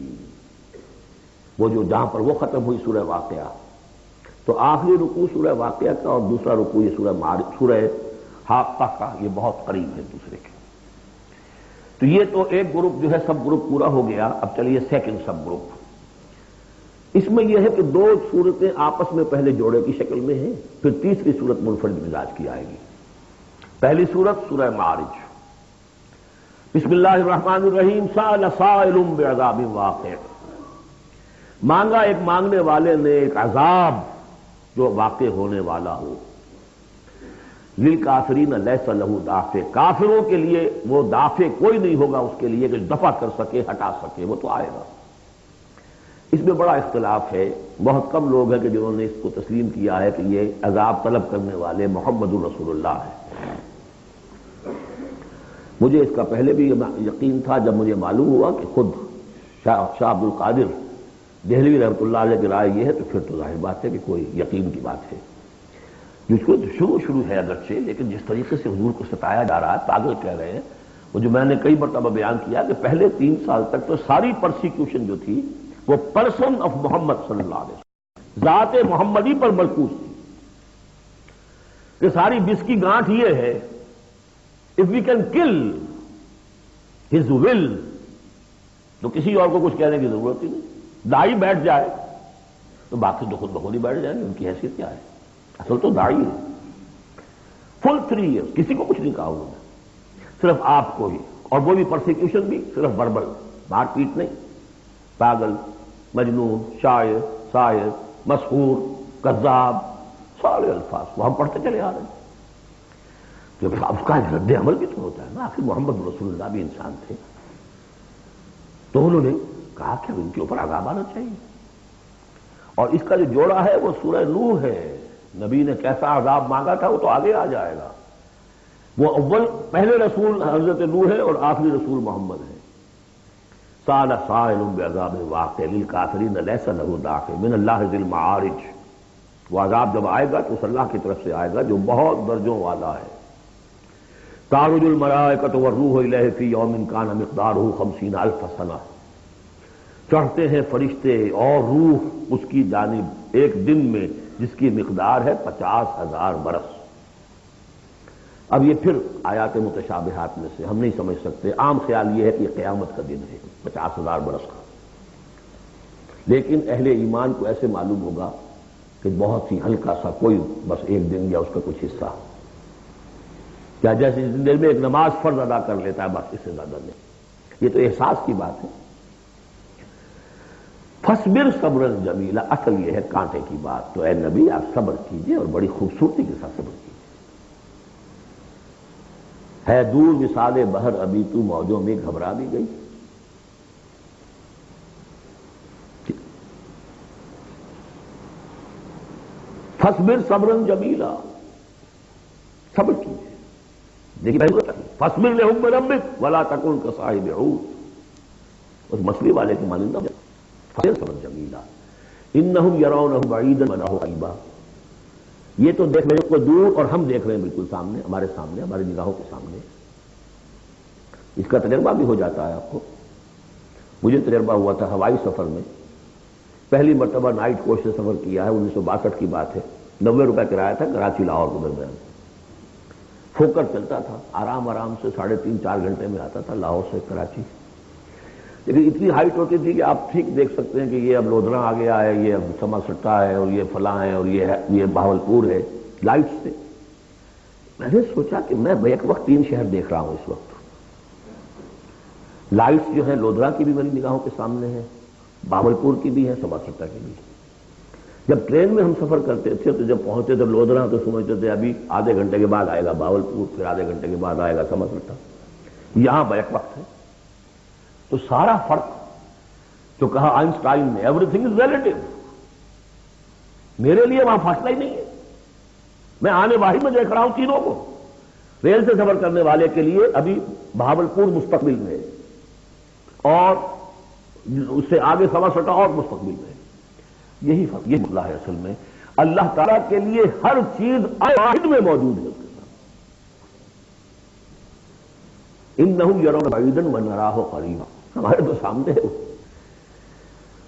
وہ جو جہاں پر وہ ختم ہوئی سورہ واقعہ، تو آخری رکوع سورہ واقعہ کا اور دوسرا رکوع یہ سورہ حاقہ کا، یہ بہت قریب ہے دوسرے کے. تو یہ تو ایک گروپ جو ہے سب گروپ پورا ہو گیا. اب چلیے سیکنڈ سب گروپ. اس میں یہ ہے کہ دو صورتیں آپس میں پہلے جوڑے کی شکل میں ہیں، پھر تیسری صورت منفرد مزاج کی آئے گی. پہلی صورت سورہ معارج. بسم اللہ الرحمن الرحیم. سأل سائل بعذاب واقع، مانگا ایک مانگنے والے نے ایک عذاب جو واقع ہونے والا ہو. للکافرین لیس لہ دافع، کافروں کے لیے وہ دافع کوئی نہیں ہوگا اس کے لیے کہ دفع کر سکے، ہٹا سکے، وہ تو آئے گا۔ اس میں بڑا اختلاف ہے، بہت کم لوگ ہیں کہ جنہوں نے اس کو تسلیم کیا ہے کہ یہ عذاب طلب کرنے والے محمد الرسول اللہ ہیں۔ مجھے اس کا پہلے بھی یقین تھا، جب مجھے معلوم ہوا کہ خود شاہ عبد القادر دہلوی رحمۃ اللہ علیہ کی رائے یہ ہے، تو پھر تو ظاہر بات ہے کہ کوئی یقین کی بات ہے، جس کو شروع ہے اگرچہ، لیکن جس طریقے سے حضور کو ستایا جا رہا ہے، پاگل کہہ رہے ہیں، وہ جو میں نے کئی مرتبہ بیان کیا کہ پہلے 3 سال تک تو ساری پرسیکیوشن جو تھی وہ پرسن آف محمد صلی اللہ علیہ وسلم، ذات محمدی پر مرکوز تھی، کہ ساری بس کی گانٹھ یہ ہے if we can kill his will تو کسی اور کو کچھ کہنے کی ضرورت ہی نہیں، داعی بیٹھ جائے تو باقی تو خود بخود ہی بیٹھ جائیں گے، ان کی حیثیت کیا ہے؟ اصل تو داعی ہے۔ فل 3 ایئرس کسی کو کچھ نہیں کہا انہوں نے، صرف آپ کو ہی، اور وہ بھی پرسیکیوشن بھی صرف وربل، مار پیٹ نہیں، پاگل، مجنون، شاعر، ساحر، مسحور، کذاب، سارے الفاظ وہ ہم پڑھتے چلے آ رہے ہیں۔ تو اس کا رد عمل بھی تو ہوتا ہے نا، آخر محمد رسول اللہ بھی انسان تھے، تو انہوں نے کہا کہ ان کے اوپر عذاب آنا چاہیے، اور اس کا جو جوڑا ہے وہ سورہ نوح ہے۔ نبی نے کیسا عذاب مانگا تھا وہ تو آگے آ جائے گا، وہ پہلے رسول حضرت نوح ہے اور آخری رسول محمد ہے۔ سأل سائل بعذاب واقع للکافرین لیس لہ دافع من اللہ ذی المعارج، وہ عذاب جب آئے گا تو اس اللہ کی طرف سے آئے گا جو بہت درجوں والا ہے۔ تعرج الملائکۃ والروح الیہ فی یوم کان مقدارہ 50,000 سنہ، چڑھتے ہیں فرشتے اور روح اس کی جانب ایک دن میں جس کی مقدار ہے 50,000 برس۔ اب یہ پھر آیات متشابہات میں سے ہم نہیں سمجھ سکتے، عام خیال یہ ہے کہ یہ قیامت کا دن ہے 50,000 برس کا، لیکن اہل ایمان کو ایسے معلوم ہوگا کہ بہت ہی ہلکا سا، کوئی بس ایک دن یا اس کا کچھ حصہ، کیا جیسے اس دن میں ایک نماز فرض ادا کر لیتا ہے، بس اس سے زیادہ نہیں۔ یہ تو احساس کی بات ہے۔ فَاصْبِرْ صَبْرًا جَمِيلًا، اصل یہ ہے کانٹے کی بات، تو اے نبی آپ صبر کیجئے اور بڑی خوبصورتی کے ساتھ صبر کیجئے۔ ہے دور وصال بحر ابھی تو موجوں میں گھبرا بھی گئی، فَاصْبِرْ صَبْرًا جَمِيلًا، صبر کیجئے۔ دیکھیے فَاصْبِرْ لِحُکْمِ رَبِّكَ وَلَا تَكُنْ كَصَاحِبِ حوت، اس مچھلی والے کی مانندہ فَاصْبِرْ صَبْرًا جَمِيلًا إِنَّهُمْ يَرَوْنَهُ بَعِيدًا وَنَرَاهُ قَرِيبًا، یہ تو دیکھ رہے ہیں کو دور اور ہم دیکھ رہے ہیں بالکل سامنے، ہمارے سامنے، ہماری نگاہوں کے سامنے۔ اس کا تجربہ بھی ہو جاتا ہے آپ کو۔ مجھے تجربہ ہوا تھا ہوائی سفر میں، پہلی مرتبہ نائٹ کوچ سے سفر کیا ہے، 1962 کی بات ہے، 90 روپے کرایہ تھا کراچی لاہور کے درمیان، فوکر چلتا تھا، آرام سے 3.5-4 گھنٹے میں آتا تھا لاہور سے کراچی، لیکن اتنی ہائٹ ہوتی تھی کہ آپ ٹھیک دیکھ سکتے ہیں کہ یہ اب لودھرا آ گیا ہے، یہ اب سما سٹا ہے، اور یہ فلاں ہے، اور یہ بہاولپور ہے، لائٹ سے۔ میں نے سوچا کہ میں بیک وقت 3 شہر دیکھ رہا ہوں اس وقت، لائٹس جو ہیں لودھرا کی بھی میری نگاہوں کے سامنے ہیں، بہاولپور کی بھی ہے، سما سٹا کی بھی ہے۔ جب ٹرین میں ہم سفر کرتے تھے تو جب پہنچتے تھے لودھرا تو سمجھتے تھے ابھی آدھے گھنٹے کے بعد آئے گا بہاولپور، پھر آدھے گھنٹے کے بعد آئے گا سما سٹا، یہاں بیک وقت ہے۔ تو سارا فرق جو کہا آئنسٹائن نے، ایوری تھنگ از ریلیٹو، میرے لیے وہاں فاصلہ ہی نہیں ہے، میں آنے واحد میں دیکھ رہا ہوں تینوں کو۔ ریل سے سفر کرنے والے کے لیے ابھی بہاولپور مستقبل میں، اور اس سے آگے سما سٹا اور مستقبل میں، یہی فرق، یہ مسئلہ ہے اصل میں۔ اللہ تعالیٰ کے لیے ہر چیز واحد میں موجود ہے، انہم یرون بعیدا ونراہ قریبا، ہمارے تو سامنے ہے۔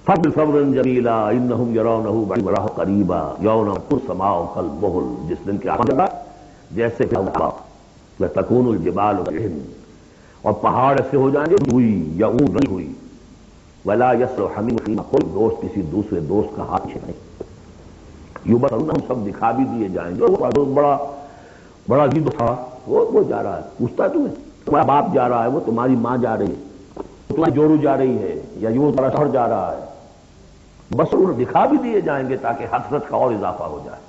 فَاصْبِرْ صَبْرًا جَمِيلًا إِنَّهُمْ يَرَوْنَهُ بَعِيدًا وَنَرَاهُ قَرِيبًا يَوْمَ تَكُونُ السَّمَاءُ كَالْمُهْلِ، جس دن کے آسمان جیسے وَتَكُونُ الْجِبَالُ كَالْعِهْنِ، اور پہاڑ ایسے ہو جائیں گے ہوئی یا اون نہیں ہوئی، وَلَا يَسْلُ حَمِيمٌ حَمِيمًا، کوئی دوست کسی دوسرے دوست کا ہاتھ چھینائے، یُبْصَرُونَ، ہم سب دکھا بھی دیے جائیں گے۔ وہ دوست بڑا عجیب تھا، وہ جا رہا ہے، پوچھتا ہے تمہیں، تمہارا باپ جا رہا ہے، وہ تمہاری ماں جا رہی ہے، تمہاری جورو جا رہی ہے، یا یوں تمہارا شوہر جا رہا ہے، بس انہیں دکھا بھی دیے جائیں گے تاکہ حسرت کا اور اضافہ ہو جائے۔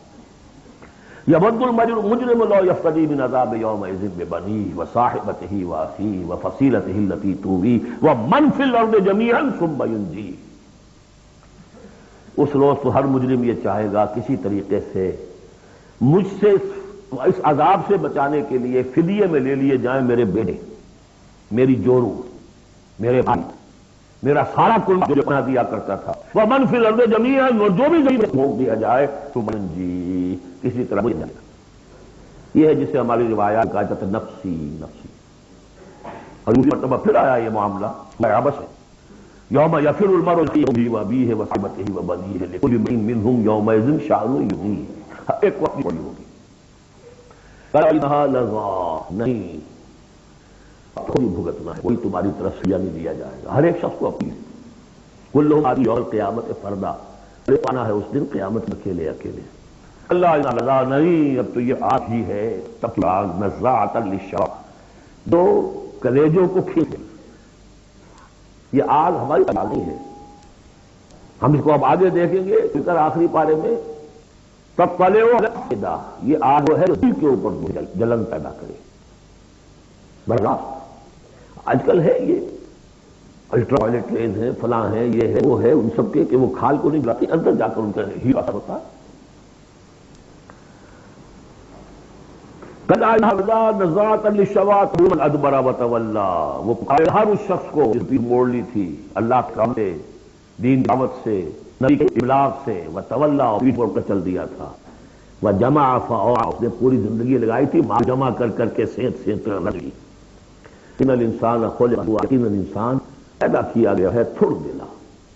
یود المجرم لو یفتدی من عذاب یومئذ ببنیہ وصاحبتہ واخیہ وفصیلتہ التی تؤویہ ومن فی الارض جمیعا ثم ینجیہ۔ اس روز تو ہر مجرم یہ چاہے گا کسی طریقے سے مجھ سے اس عذاب سے بچانے کے لیے فدیے میں لے لیے جائیں میرے بیٹے، میری جورو، میرے بھائی، میرا سارا کل جو بنا دیا کرتا تھا، ومن فی الارض جمیعا، اور جو بھی زمین میں پھونک دیا جائے تو منجی، کسی طرح مجھ جائے گا۔ یہ ہے جسے ہماری روایات کہا جاتا ہے نفسی نفسی۔ اور دوسری مرتبہ پھر آیا یہ معاملہ عبس ہے، یوم یفر المرء من اخیہ وابیہ وصاحبتہ وبنیہ لکل امرئ منہم یومئذ شأن یغنیہ۔ ایک وقت کی بڑی ہوگی کلھا لظیٰ، نہیں خود ہی بھگتنا ہے، کوئی تمہاری طرف سے نہیں دیا جائے گا، ہر ایک شخص کو اپنی۔ کلہم آتی یوم القیامت فردا، پانا ہے اس دن قیامت میں اکیلے اکیلے۔ اللہ لظیٰ، نہیں اب تو یہ آگ ہی ہے، تب آگ نزاعۃ للشویٰ، جو کلیجوں کو کھینچے۔ یہ آگ ہماری آگ نہیں ہے، ہم اس کو اب آگے دیکھیں گے فکر آخری پارے میں، تب پلے ہو یہ آگ ہے دل کے اوپر جلن پیدا کرے۔ برداشت آج کل ہے یہ الٹرا وائلٹ ریز ہیں، فلاں ہیں، یہ ہے وہ ہے، ان سب کے کہ وہ کھال کو نہیں جلاتی، اندر جا کر ان کا ہی اثر ہوتا ہے۔ نزاعۃ للشویٰ من ادبر وتولیٰ، وہ ہر اس شخص کو جس بھی موڑ لی تھی اللہ کے کام سے، دین دعوت سے، نبی کے ابلاغ سے، وتولیٰ، پیٹ موڑ کر چل دیا تھا، وجمع فاوعیٰ، اس نے پوری زندگی لگائی تھی مال جمع کر کر کے سینت سینت رکھ لی۔ ان الانسان خلق ہوا، ان الانسان پیدا کیا گیا ہے تھوڑ دلا،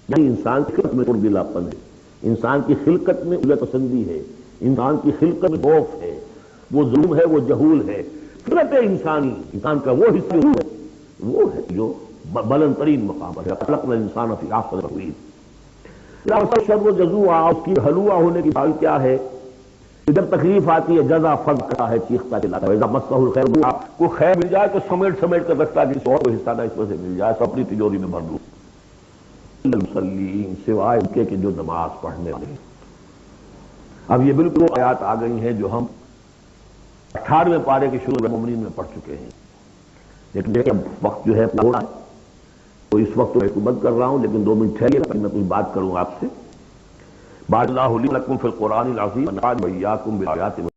یعنی انسان کی خلقت میں تھوڑ دلا پن ہے، انسان کی خلقت میں الٹ پسندی ہے، انسان کی خلقت میں خوف ہے، وہ ظلم ہے، وہ جہول ہے۔ فطرت انسانی، انسان کا وہ حصہ ہے، وہ ہے جو بلند ترین مقام پر ہے۔ خلقنا الانسان فی احسن تقویم۔ شر و جزوع، اس کی حلوہ ہونے کی بات کیا ہے؟ جب تکلیف آتی ہے جزا فض کرتا ہے، چیختا چلاتا ہے۔ مسہ الخیر، کو خیر مل جائے تو سمیٹ سمیٹ کر رکھتا ہے، کسی اور کو حصہ نہ اس میں سے مل جائے، سب اپنی تجوری میں بھر لوں۔ المصلین، سوائے ان کے کہ جو نماز پڑھنے والے ہیں۔ اب یہ بالکل آیات آ گئی ہیں جو ہم 18ویں پارے کے شروع مومنین میں پڑھ چکے ہیں، لیکن اب وقت جو ہے ہو رہا ہے تو اس وقت میں بند کر رہا ہوں، لیکن 2 منٹ ٹھہریے میں کچھ بات کروں آپ سے۔ بارک اللہ لی ولکم فی القرآن العظیم ونفعني وإياكم بالآیات